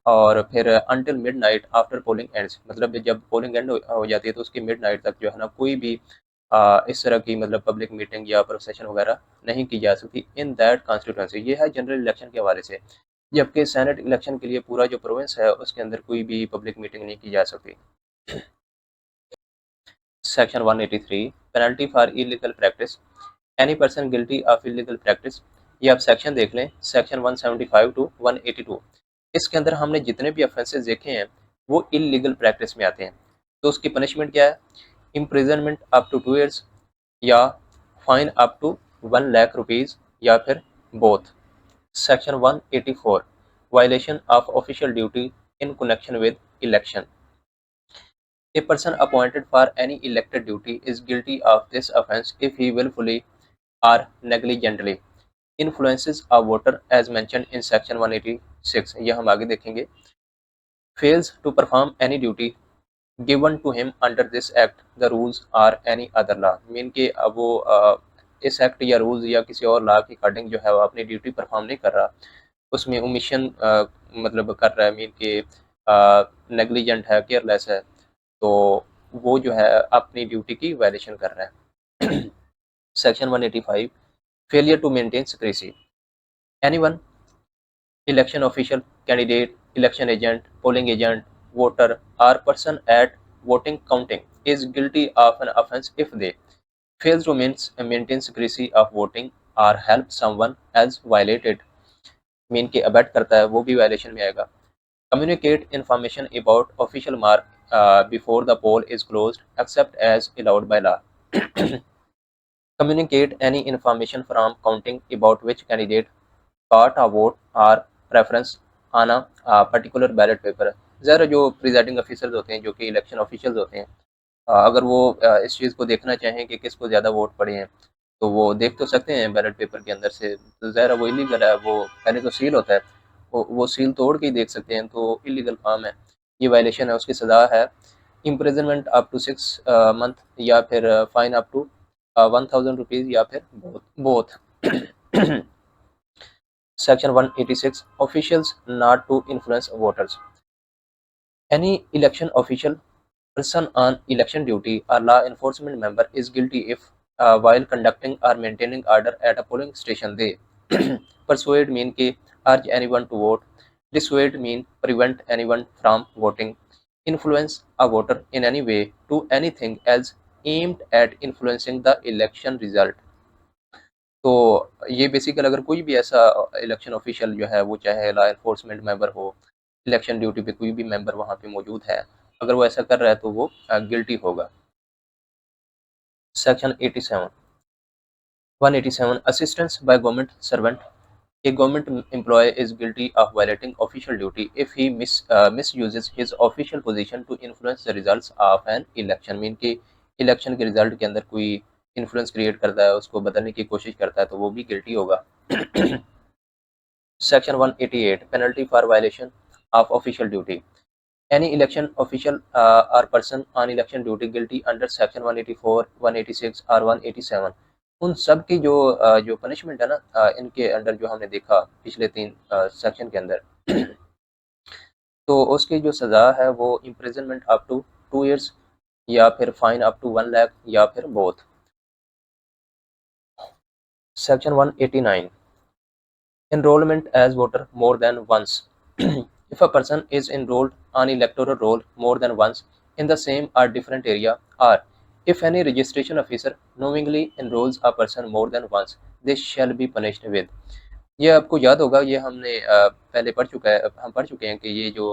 Speaker 1: और फिर until midnight after polling ends, मतलब जब पोलिंग एंड हो जाती है तो उसकी मिडनाइट तक जो है ना कोई भी इस तरह की मतलब पब्लिक मीटिंग या प्रोसेशन वगैरह नहीं की जा सकती इन दैट कॉन्स्टिट्यूंसी। ये है जनरल इलेक्शन के हवाले से। जबकि सेनेट इलेक्शन के लिए पूरा जो प्रोविंस है उसके अंदर कोई भी पब्लिक मीटिंग नहीं की जा सकती। Section 183 penalty for illegal practice. Any person guilty of illegal practice, ये आप सेक्शन देख लें, सेक्शन 175 टू 182। इसके अंदर हमने जितने भी ऑफेंसेस देखे हैं वो इलीगल प्रैक्टिस में आते हैं। तो उसकी पनिशमेंट क्या है? इम्प्रिजनमेंट अप टू 2 ईयर्स या fine up to 1 lakh rupees या फिर बोथ। Section 184 Violation of official duty in connection with election. A person appointed for any elected duty is guilty of this offence if he willfully or negligently influences a voter as mentioned in section 186, यह हम आगे देखेंगे, fails to perform any duty given to him under this act, the rules or any other law। Mean के अब वो इस act या rules या किसी और लॉ के अकॉर्डिंग जो है वो अपनी ड्यूटी परफॉर्म नहीं कर रहा, उसमें ओमिशन मतलब कर रहा है, मीन के नेग्लिजेंट है, केयरलेस है, तो वो जो है अपनी ड्यूटी की वायलेशन कर रहा है। Section 185 failure to maintain secrecy. Anyone, election official, candidate, election agent, polling agent, voter or person at voting counting is guilty of an offence if they fails to maintain secrecy of voting or help someone else violated, mean के abate करता है, वो भी violation में आएगा। Communicate information about official mark before the poll is closed except as allowed by law. Communicate any information from counting about which candidate got a vote or preference on a particular ballot paper। ज़रा जो presiding officers होते हैं जो कि election officials होते हैं, अगर वो इस चीज़ को देखना चाहें कि किसको ज़्यादा वोट पड़े हैं तो वो देख तो सकते हैं बैलेट पेपर के अंदर से, तो ज़ाहिर है वो इलीगल है, वो पहले तो सील होता है, वो सील तोड़ के ही देख सकते हैं, तो इलीगल काम है, ये वायलेशन है, उसकी सज़ा है इम्प्रिजनमेंट अप टू 6 मंथ या फिर फाइन अप टू 1000 रुपीज़ या फिर बोथ। Section 186 officials not to influence voters. Any election official, person on election duty or law enforcement member is guilty if while conducting or maintaining order at a polling station they persuade mean के urge anyone to vote, dissuade mean prevent anyone from voting, influence a voter in any way to anything else aimed at influencing the election result. तो ये basically अगर कोई भी ऐसा election official जो है वो चाहे लॉ एनफोर्समेंट मेंबर हो, इलेक्शन ड्यूटी पे कोई भी मेंबर वहाँ पे मौजूद है, अगर वो ऐसा कर रहा है तो वो गिल्टी होगा। Section 87 187 assistance by government servant. A government employee is guilty of violating official duty if he misuses his official position to influence the results of an election. Mean कि इलेक्शन के रिजल्ट के अंदर कोई influence create करता है, उसको बदलने की कोशिश करता है, तो वो भी गिल्टी होगा। Section 188 penalty for violation of official duty. Any election official or person on election duty guilty under section 184, 186 और 187 उन सब की जो पनिशमेंट है ना इनके अंडर जो हमने देखा पिछले 3 सेक्शन के अंदर तो उसकी जो सज़ा है वो इम्प्रिजनमेंट अप टू 2 इयर्स या फिर फाइन अप टू 1 लाख या फिर both. Section 189 enrollment as voter more than once. If a person is enrolled on electoral roll more than once in the same or different area, or if any registration officer knowingly enrolls a person more than once, this shall be punished with. ये आपको याद होगा, ये हमने पहले हम पढ़ चुके हैं कि ये जो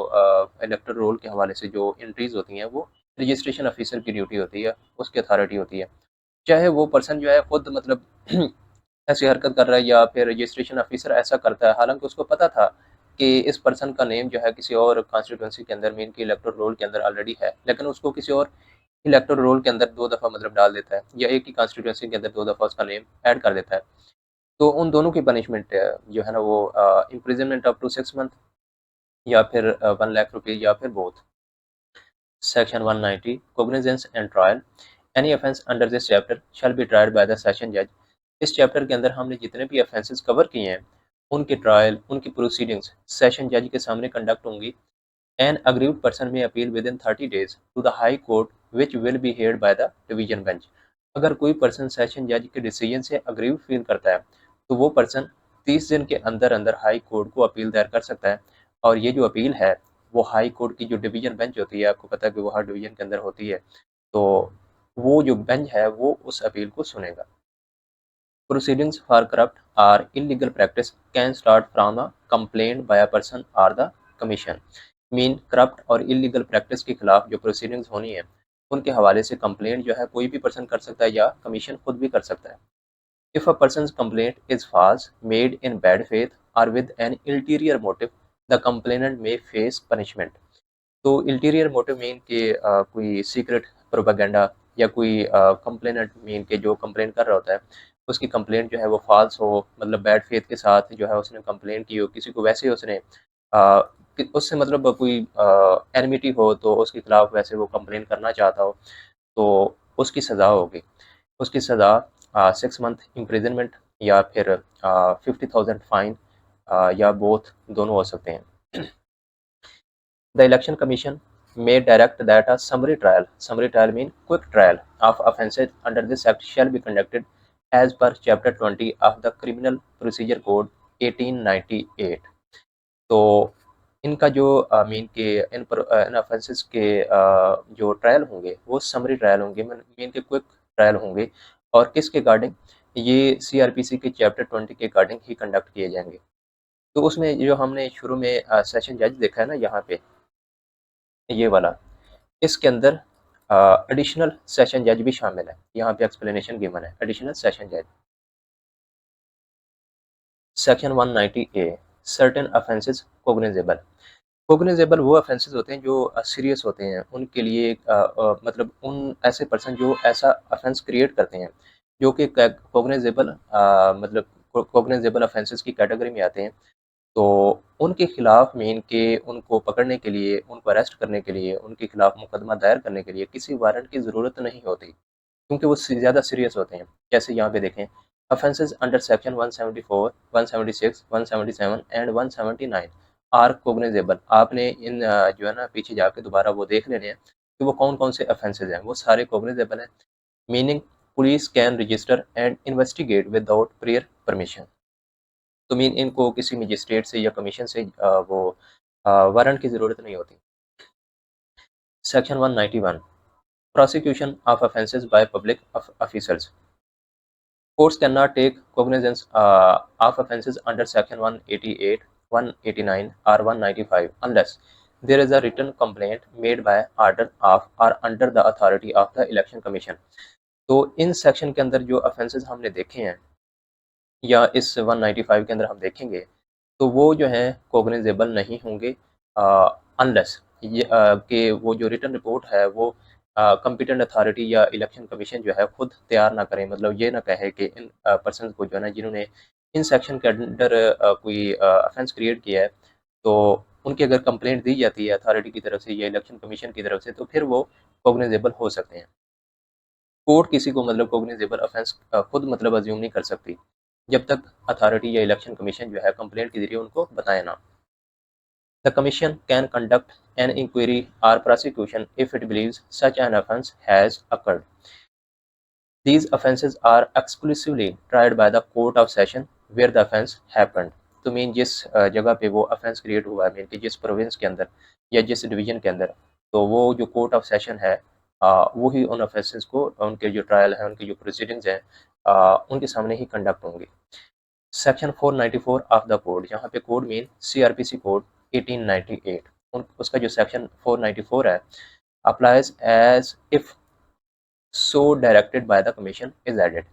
Speaker 1: इलेक्टोरल रोल के हवाले से जो एंट्रीज होती हैं वो रजिस्ट्रेशन ऑफिसर की ड्यूटी होती है, उसकी अथॉरिटी होती है। चाहे वो पर्सन जो है खुद मतलब ऐसी हरकत कर रहा है या फिर रजिस्ट्रेशन ऑफिसर ऐसा करता है, हालांकि उसको पता था कि इस पर्सन का नेम जो है किसी और कॉन्स्टिट्यूंसी के अंदर मीन की इलेक्टोरल रोल के अंदर ऑलरेडी है, लेकिन उसको किसी और इलेक्टोरल रोल के अंदर 2 दफ़ा मतलब डाल देता है या एक ही कॉन्स्टिट्यूंसी के अंदर 2 दफ़ा उसका नेम ऐड कर देता है। तो उन दोनों की पनिशमेंट जो है ना वो इम्प्रिजनमेंट अप टू 6 मंथ या फिर 1 लाख रुपये या फिर बोथ। Section 190 cognizance and trial. Any offence under this chapter shall be tried by the session judge. इस चैप्टर के अंदर हमने जितने भी ऑफेंसेस कवर किए हैं उनके ट्रायल, उनकी प्रोसीडिंग्स सेशन जज के सामने कंडक्ट होंगी। An aggrieved person may appeal within 30 days to the high court which will be heard by the division bench. अगर कोई पर्सन सेशन जज के डिसीजन से अग्रीव फील करता है तो वो पर्सन 30 दिन के अंदर अंदर हाई कोर्ट को अपील दायर कर सकता है, और ये जो अपील है वो हाई कोर्ट की जो डिवीजन बेंच होती है, आपको पता है कि वो हर डिवीजन के अंदर होती है, तो वो जो बेंच है वो उस अपील को सुनेगा। Proceedings for corrupt or illegal practice can start from a complaint by a person or the commission. Mean corrupt और इलीगल प्रैक्टिस के खिलाफ जो प्रोसीडिंग्स होनी है उनके हवाले से कंप्लेंट जो है कोई भी पर्सन कर सकता है या कमीशन खुद भी कर सकता है। If a person's complaint is false, made in bad faith or with an ulterior motive, the complainant may face punishment. तो इंटीरियर मोटिव मीन के कोई सीक्रेट प्रोपेगेंडा या कोई कंप्लेनेंट मीन के जो कंप्लेन कर रहा होता है उसकी कंप्लेंट जो है वो फॉल्स हो, मतलब बैड फेथ के साथ जो है उसने कंप्लेन की हो, किसी को वैसे उसने उससे मतलब कोई एनिमिटी हो तो उसके खिलाफ वैसे वो कंप्लेन करना चाहता हो तो उसकी सज़ा होगी। उसकी सज़ा 6 मंथ इम्प्रिजनमेंट या फिर 50,000 फाइन या बोथ दोनों हो सकते हैं। The Election Commission may direct that a summary trial mean quick trial of offences under this act shall be conducted as per chapter 20 of the Criminal Procedure Code 1898. तो इनका जो मीन के इन offences के जो ट्रायल होंगे वो summary trial होंगे, mean के क्विक ट्रायल होंगे, और किसके अकॉर्डिंग, ये सीआरपीसी के चैप्टर 20 के अकॉर्डिंग ही कंडक्ट किए जाएंगे। तो उसमें जो हमने शुरू में सेशन जज देखा है ना यहाँ पे ये वाला, इसके अंदर एडिशनल सेशन जज भी शामिल है, यहाँ पे एक्सप्लेनेशन गिवन है एडिशनल सेशन जज। Section 190 a certain offences cognisable. Cognisable वो ऑफेंसेस होते हैं जो सीरियस होते हैं, उनके लिए मतलब उन ऐसे पर्सन जो ऐसा ऑफेंस क्रिएट करते हैं जो कि कोग्निजेबल मतलब कोग्निजेबल ऑफेंसेस की कैटेगरी में आते हैं, तो उनके खिलाफ मीन के उनको पकड़ने के लिए, उनको अरेस्ट करने के लिए, उनके खिलाफ मुकदमा दायर करने के लिए किसी वारंट की ज़रूरत नहीं होती, क्योंकि वो ज़्यादा सीरियस होते हैं। जैसे यहाँ पे देखें Offences under section 174, 176, 177 and 179 are cognizable. आपने इन जो है ना पीछे जाके दोबारा वो देख लेने हैं कि वो कौन कौन से अफेंसेज हैं, वो सारे कोग्निजेबल हैं। Meaning police can register and investigate without prior permission. तो मीन इनको किसी मजिस्ट्रेट से या कमीशन से वो वारंट की ज़रूरत नहीं होती। Section 191 prosecution of offences by public officials. Courts cannot take cognizance of offences under section 188, 189 or 195 unless there is a written complaint made by order of or under the authority of the election commission. तो in section के अंदर जो offences हमने देखे हैं या इस 195 के अंदर हम देखेंगे तो वो जो हैं कोग्निजेबल नहीं होंगे अनलेस ये कि वो जो रिटन रिपोर्ट है वो कॉम्पिटेंट अथॉरिटी या इलेक्शन कमीशन जो है खुद तैयार ना करें। मतलब ये ना कहे कि इन पर्सन को जो है ना जिन्होंने इन सेक्शन के अंडर कोई ऑफेंस क्रिएट किया है तो उनकी अगर कंप्लेंट दी जाती है अथॉरिटी की तरफ से या इलेक्शन कमीशन की तरफ से तो फिर वो कोग्निजेबल हो सकते हैं। कोर्ट किसी को मतलब कोग्निजेबल ऑफेंस खुद मतलब अज्यूम नहीं कर सकती जब तक अथॉरिटी या इलेक्शन कमीशन जो है कंप्लेंट के जरिए उनको बताए ना। The Commission can conduct an inquiry or prosecution if it believes such an offence has occurred. These offences are exclusively tried by the Court of Session where the offence happened. तो mean जिस जगह पे वो offence create हुआ है, mean कि जिस province के अंदर या जिस डिवीजन के अंदर, तो वो जो कोर्ट ऑफ सेशन है वो ही उन ऑफेंसेस को उनके जो ट्रायल है उनकी जो प्रोसीडिंग्स हैं उनके सामने ही कंडक्ट होंगे। सेक्शन 494 ऑफ द कोड, यहाँ पे कोड मीन सीआरपीसी कोड 1898, उसका जो सेक्शन 494 है applies as if so directed by the commission is added.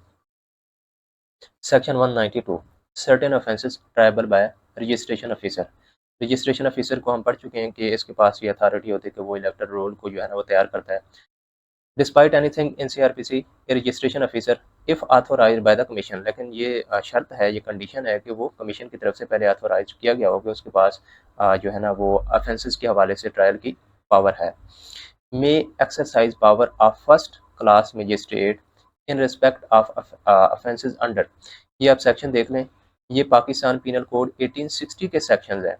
Speaker 1: Section 192 certain offences triable by registration officer. Registration officer को हम पढ़ चुके हैं कि इसके पास ये अथॉरिटी होती है कि वो इलेक्टर रोल को जो है ना वो तैयार करता है। Despite anything in CrPC a registration officer if authorised by the commission, लेकिन ये शर्त है, ये कंडीशन है कि वो कमीशन की तरफ से पहले ऑथोराइज किया गया हो कि उसके पास जो है ना वो ऑफेंसेस के हवाले से ट्रायल की पावर है। May exercise power of first class magistrate in respect of offences under. ये आप सेक्शन देख लें, ये पाकिस्तान पीनल कोड 1860 के सेक्शंस हैं।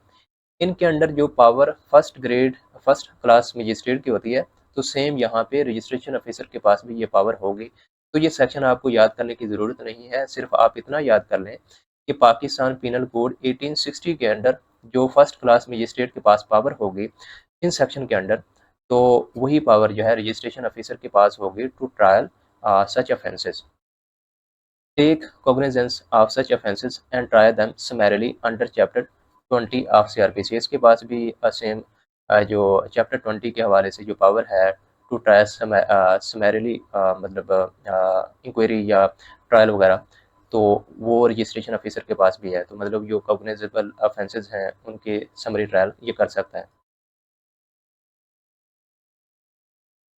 Speaker 1: इनके अंडर जो पावर फर्स्ट क्लास मजिस्ट्रेट की होती है तो सेम यहाँ पे रजिस्ट्रेशन ऑफिसर के पास भी ये पावर होगी। तो ये सेक्शन आपको याद करने की ज़रूरत नहीं है, सिर्फ आप इतना याद कर लें कि पाकिस्तान पीनल कोड 1860 के अंडर जो फर्स्ट क्लास मजिस्ट्रेट के पास पावर होगी इन सेक्शन के अंडर, तो वही पावर जो है रजिस्ट्रेशन ऑफिसर के पास होगी to trial such offences, take cognizance of such offences and try them summarily under chapter 20 of CrPC. इसके पास भी सेम जो चैप्टर 20 के हवाले से जो पावर है टू ट्राई समैरिली मतलब इंक्वायरी या ट्रायल वगैरह, तो वो रजिस्ट्रेशन ऑफिसर के पास भी है। तो मतलब जो कॉग्निजेबल ऑफेंसेस हैं उनके समरी ट्रायल ये कर सकता है।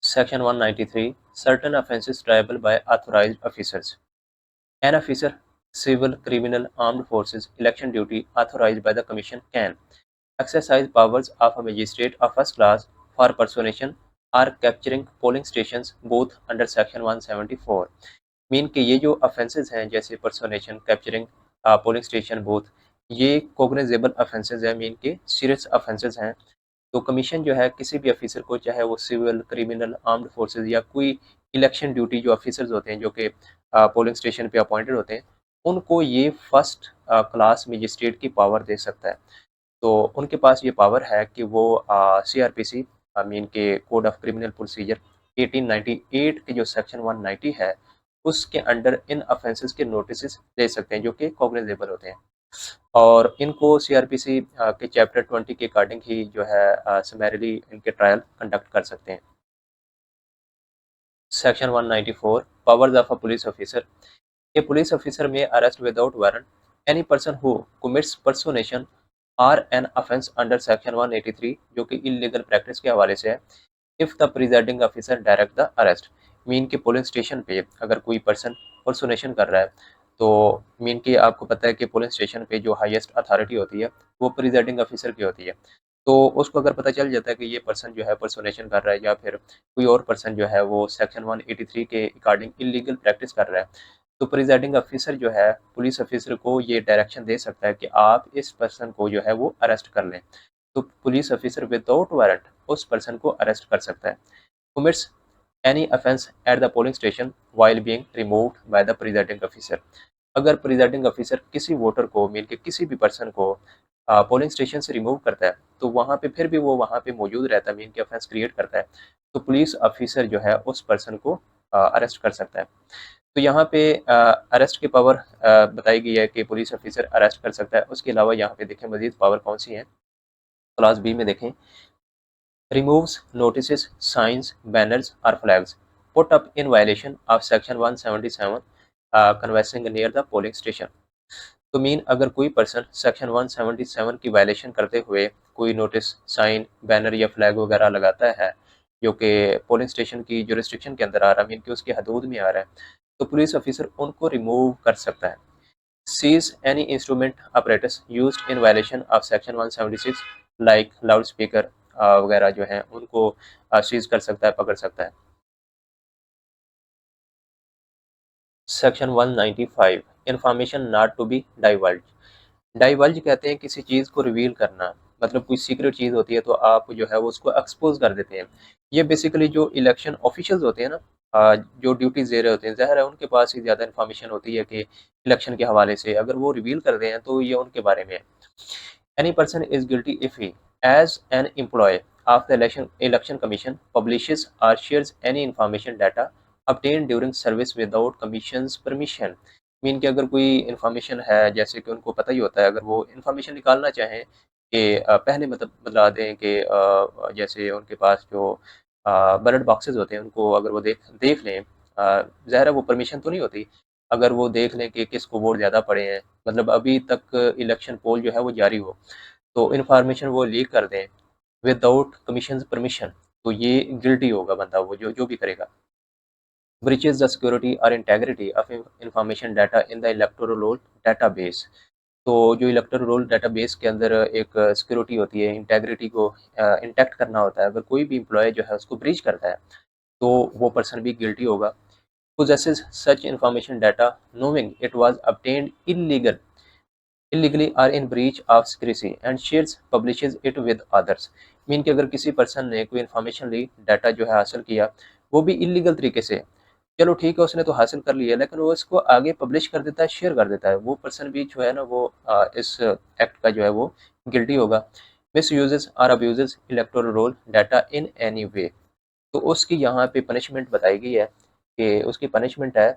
Speaker 1: Section 193 certain offences triable by authorised officers. An officer, civil, criminal, armed forces, election duty authorized by the Commission can exercise powers of a magistrate of first class for personation or capturing polling stations both under section 174। Mean कि ये जो offences हैं जैसे पर्सोनेशन, capturing, polling station both, ये cognisable offences हैं, mean के serious offences हैं। तो कमीशन जो है किसी भी ऑफिसर को, चाहे वो सिविल, क्रिमिनल, आर्म्ड फोर्सेस या कोई इलेक्शन ड्यूटी जो ऑफिसर्स होते हैं जो कि पोलिंग स्टेशन पे अपॉइंटेड होते हैं, उनको ये फर्स्ट क्लास मजिस्ट्रेट की पावर दे सकता है। तो उनके पास ये पावर है कि वो सीआरपीसी मीन के कोड ऑफ क्रिमिनल प्रोसीजर 1898 के जो सेक्शन 190 है उसके अंडर इन ऑफेंसेस के नोटिस दे सकते हैं जो कि कॉग्निजेबल होते हैं, और इनको सीआरपीसी के चैप्टर 20 के अकॉर्डिंग ही जो है समैरिली इनके ट्रायल कंडक्ट कर सकते हैं। Section 194 powers of a police officer. A police officer may arrest without warrant any person who commits personation or an offence under section 183 जो कि इलीगल प्रैक्टिस के हवाले से है, if the presiding officer direct the arrest. Mean के polling station पे अगर कोई पर्सन पर्सोनेशन कर रहा है तो मीन कि आपको पता है कि पोलिंग स्टेशन पे जो हाईएस्ट अथॉरिटी होती है वो प्रिजाइडिंग ऑफिसर की होती है। तो उसको अगर पता चल जाता है कि ये पर्सन जो है पर्सोनेशन कर रहा है या फिर कोई और पर्सन जो है वो सेक्शन 183 के अकॉर्डिंग इलीगल प्रैक्टिस कर रहा है, तो प्रिजाइडिंग ऑफिसर जो है पुलिस ऑफिसर को ये डायरेक्शन दे सकता है कि आप इस पर्सन को जो है वो अरेस्ट कर लें। तो पुलिस ऑफिसर विदाउट वारंट उस पर्सन को अरेस्ट कर सकता है। commits any offence at the polling station while being removed by the presiding officer। अगर प्रिजाइडिंग ऑफिसर किसी वोटर को मीन के किसी भी पर्सन को पोलिंग स्टेशन से रिमूव करता है, तो वहाँ पे फिर भी वो वहाँ पे मौजूद रहता है, मीन के ऑफेंस क्रिएट करता है, तो पुलिस ऑफिसर जो है उस पर्सन को अरेस्ट कर सकता है। तो यहाँ पे अरेस्ट की पावर बताई गई है कि पुलिस ऑफिसर अरेस्ट कर सकता है। उसके अलावा यहाँ पे देखें मजीद पावर कौन सी है, क्लास बी में देखें, removes notices, signs, banners or flags put up in violation of section 177 conversing near the polling station। तो मीन अगर कोई पर्सन सेक्शन 177 की वायलेशन करते हुए कोई नोटिस, साइन, बैनर या फ्लैग वगैरह लगाता है जो कि पोलिंग स्टेशन की जुरिस्डिक्शन के अंदर आ रहा है, मीन कि उसकी हदूद में आ रहा है, तो पुलिस ऑफिसर उनको रिमूव कर सकता है। seize any instrument apparatus used in violation of section 176 like loud speaker वगैरह जो हैं उनको सीज कर सकता है, पकड़ सकता है। Section 195 information not to be divulge. Divulge कहते हैं किसी चीज़ को रिवील करना, मतलब कोई सीक्रेट चीज़ होती है तो आप जो है वो उसको एक्सपोज कर देते हैं। ये बेसिकली जो इलेक्शन ऑफिशियल्स होते हैं ना, जो ड्यूटीज दे रहे होते हैं, ज़ाहिर है उनके पास ही ज़्यादा इन्फॉर्मेशन होती है कि इलेक्शन के हवाले से, अगर वो रिवील कर दें तो ये उनके बारे में है। Any person is guilty if he as an employ of the election commission publishes or shares any information data obtained during service without commission's permission. Mean कि अगर कोई इन्फॉर्मेशन है, जैसे कि उनको पता ही होता है, अगर वो इन्फॉर्मेशन निकालना चाहें कि पहले मतलब बतला दें कि जैसे उनके पास जो बैलेट बॉक्सेस होते हैं उनको अगर वो देख देख लें, ज़ाहिर है वो परमिशन तो नहीं होती, अगर वो देख लें कि किसको वोट ज़्यादा पड़े हैं, मतलब अभी तक इलेक्शन पोल जो है वो जारी हो, तो इन्फॉर्मेशन वो लीक कर दें विदाउट कमीशन परमिशन, तो ये गिल्टी होगा बंदा, वो जो जो भी करेगा। breaches the security or integrity of information data in the electoral roll database। तो जो इलेक्टोरल रोल डेटाबेस के अंदर एक सिक्योरिटी होती है, इंटेग्रिटी को इंटैक्ट करना होता है, अगर कोई भी एम्प्लॉय जो है उसको ब्रीच करता है तो वो पर्सन भी गिल्टी होगा। possesses such information data knowing it was obtained illegally or in breach of secrecy and shares publishes it with others। Mean कि अगर किसी पर्सन ने कोई इन्फॉर्मेशन ली, डाटा जो है हासिल किया, वो भी इलीगल तरीके से, चलो ठीक है उसने तो हासिल कर लिया, लेकिन वो इसको आगे पब्लिश कर देता है, शेयर कर देता है, वो पर्सन भी जो है ना वो इस एक्ट का जो है वो गिल्टी होगा। मिस यूजेस और abuses electoral roll data in any way. तो उसकी यहाँ पे पनिशमेंट बताई गई है कि उसकी पनिशमेंट है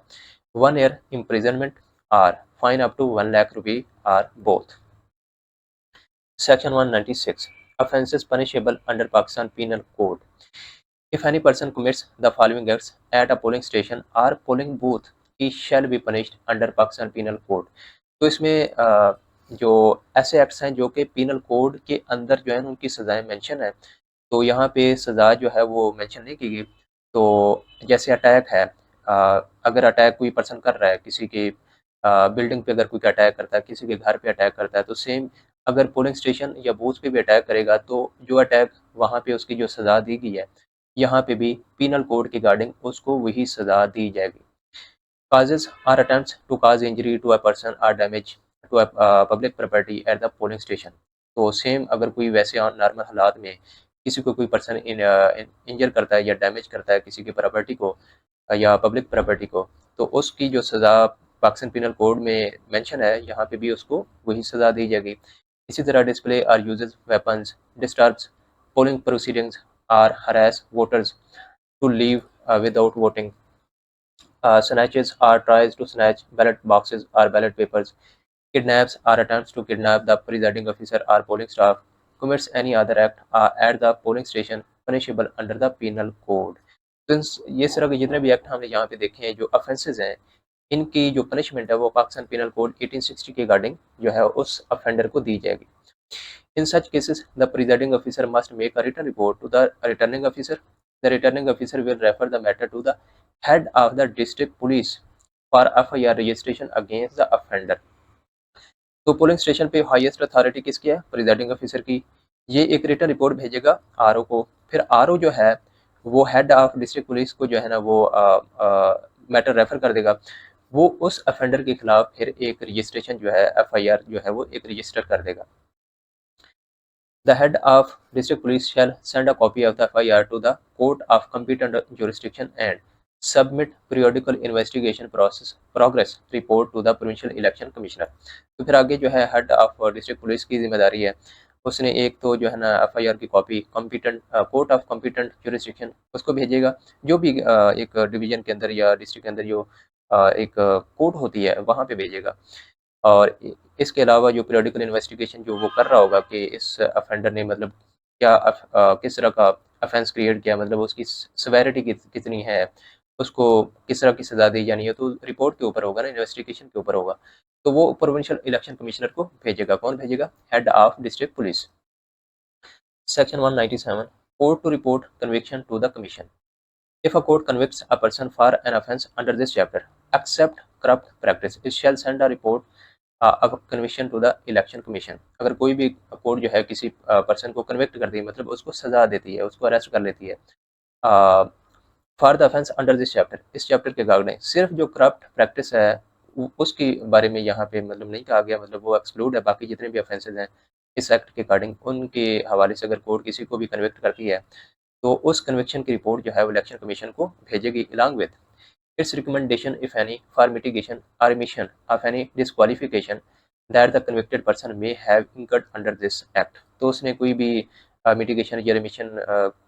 Speaker 1: 1 year imprisonment or fine up to 1 lakh rupee or both। Section 196 offences punishable under Pakistan Penal Code। If any person commits the following acts at a polling station or polling booth, he shall be punished under Pakistan Penal Code। तो इसमें जो ऐसे acts हैं जो कि penal code के अंदर जो है उनकी सज़ाएं मेंशन है, तो यहाँ पे सज़ा जो है वो मेंशन नहीं की गई। तो जैसे अटैक है, अगर अटैक कोई पर्सन कर रहा है किसी की बिल्डिंग पे, अगर कोई अटैक करता है किसी के घर पे अटैक करता है, तो सेम अगर पोलिंग स्टेशन या बूथ पे भी अटैक करेगा तो जो अटैक वहाँ पे उसकी जो सज़ा दी गई है, यहाँ पे भी पीनल कोड के गार्डिंग उसको वही सज़ा दी जाएगी। Causes or attempts to cause injury to a person or damage to public property at the polling station. तो सेम अगर कोई वैसे नॉर्मल हालात में किसी को कोई पर्सन इंजर करता है या डैमेज करता है किसी की प्रॉपर्टी को या पब्लिक प्रॉपर्टी को, तो उसकी जो सज़ा पाकिस्तान पिनल कोड में मेंशन है, यहाँ पे भी उसको वही सज़ा दी जाएगी। इसी तरह display or uses weapons, disturbs polling proceedings or harass voters to leave without voting, snatches or tries to snatch ballot boxes or ballot papers, kidnaps or attempts to kidnap the presiding officer or polling staff, commits any other act at the polling station punishable under the penal code। तो ये सिर्फ जितने भी act हमने यहाँ पे देखे हैं जो अफेंसेस हैं, इनकी जो पनिशमेंट है वो पाकिस्तान पिनल कोड 1860 के अकॉर्डिंग जो है उस अफेंडर को दी जाएगी। In such cases the presiding officer must make a written report to the returning officer. The returning officer will refer the matter to the head of the district police for FIR registration against the offender. तो polling station पे highest authority किसकी है? Presiding officer की। ये एक written report भेजेगा RO को, फिर आरओ जो है वो हेड ऑफ डिस्ट्रिक्ट पुलिस को जो है ना वो मैटर रेफर कर देगा। वो उस ऑफेंडर के खिलाफ फिर एक रजिस्ट्रेशन जो है एफआईआर जो है वो एक रजिस्टर कर देगा। The head of district police shall send a copy of the FIR to the court of competent jurisdiction and submit periodical investigation process progress report to the provincial election commissioner। तो फिर आगे जो है head of district police की जिम्मेदारी है, उसने एक तो जो है ना एफआईआर की copy competent court of competent jurisdiction उसको भेजेगा, जो भी एक डिवीजन के अंदर या डिस्ट्रिक्ट के अंदर जो एक कोर्ट होती है वहाँ पे भेजेगा। और इसके अलावा जो पीरियोडिकल इन्वेस्टिगेशन जो वो कर रहा होगा कि इस ऑफेंडर ने मतलब क्या किस तरह का ऑफेंस क्रिएट किया, मतलब उसकी सेवेरिटी कितनी है, उसको किस तरह की सजा दी जानी है, तो रिपोर्ट के ऊपर होगा ना, इन्वेस्टिगेशन के ऊपर होगा। तो वो प्रोविंशियल इलेक्शन कमिश्नर को भेजेगा। कौन भेजेगा? Head of district police. Section 197 court to report conviction to the commission. If a court convicts a person for an offence under this chapter, except corrupt practice, it shall send a report of conviction to the election commission। अगर कोई भी court जो है किसी person को convict करती है, मतलब उसको सजा देती है, उसको अरेस्ट कर लेती है for the offence under this chapter, इस चैप्टर के अकॉर्डिंग, सिर्फ जो करप्ट प्रैक्टिस है उसके बारे में यहाँ पे मतलब नहीं कहा गया, मतलब वो एक्सक्लूड है। बाकी जितने भी ऑफेंसेज हैं इस एक्ट के अकॉर्डिंग, उनके हवाले से अगर कोर्ट किसी को भी कन्विक्ट करती है तो उस कन्विक्शन की रिपोर्ट जो है वो इलेक्शन कमीशन को भेजेगी along with its recommendation if any for mitigation or remission of any disqualification that the convicted person may have incurred under this act। तो उसने कोई भी मिटिगेशन या रिमिशन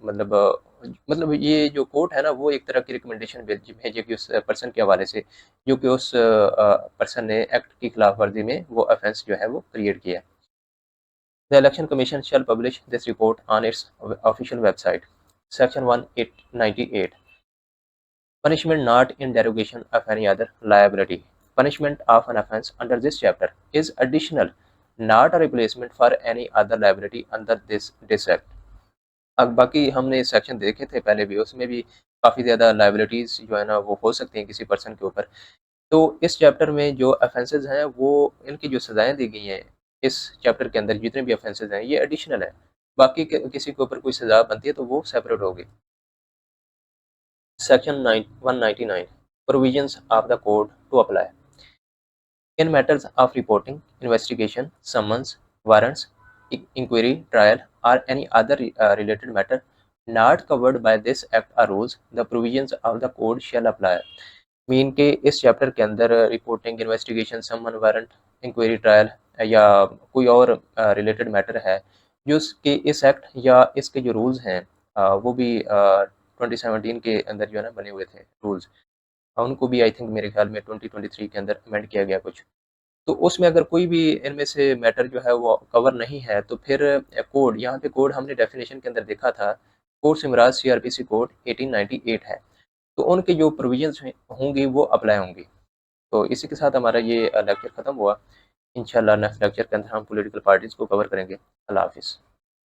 Speaker 1: मतलब ये जो कोर्ट है ना वो एक तरह की रिकमेंडेशन भेजेगी उस पर्सन के हवाले से जो कि उस पर्सन ने एक्ट की खिलाफ वर्जी में वो ऑफेंस जो है वो क्रिएट किया। The Election Commission shall publish this report on its official website। Section 198 Punishment not in derogation of any other liability। Punishment of an offence under this chapter is additional, not a replacement for any other liability under this act। अब बाकी हमने section देखे थे पहले भी, उसमें भी काफ़ी ज़्यादा लाइबिलिटीज़ जो है ना वो हो सकती हैं किसी पर्सन के ऊपर। तो इस चैप्टर में जो ऑफेंसेस हैं वो इनकी जो सज़ाएँ दी गई हैं इस चैप्टर के अंदर जितने भी ऑफेंसेस हैं ये एडिशनल है। बाकी किसी के ऊपर कोई सज़ा बनती है तो वो सेपरेट होगी। Section 199 provisions of the code to apply in matters of reporting, investigation, summons, warrants, inquiry, trial or any other related matter not covered by this act or rules the provisions of the code shall apply. Mean के इस chapter के अंदर reporting, investigation, summon, warrant, inquiry, trial या कोई और related matter है जो इसके इस एक्ट या इसके जो रूल्स हैं वो भी 2017 के अंदर जो है ना बने हुए थे रूल्स, उनको भी आई थिंक मेरे ख्याल में 2023 के अंदर अमेंड किया गया कुछ। तो उसमें अगर कोई भी इनमें से मैटर जो है वो कवर नहीं है तो फिर कोड, यहाँ पे कोड हमने डेफिनेशन के अंदर देखा था, कोड से मुराद सीआरपीसी कोड 1898 है। तो उनके जो प्रोविजंस होंगी वो अप्लाई होंगी। तो इसी के साथ हमारा ये लेक्चर ख़त्म हुआ। इंशाल्लाह नेक्स्ट लेक्चर के अंदर हम पॉलिटिकल पार्टीज़ को कवर करेंगे। अल्लाह हाफ़िज़।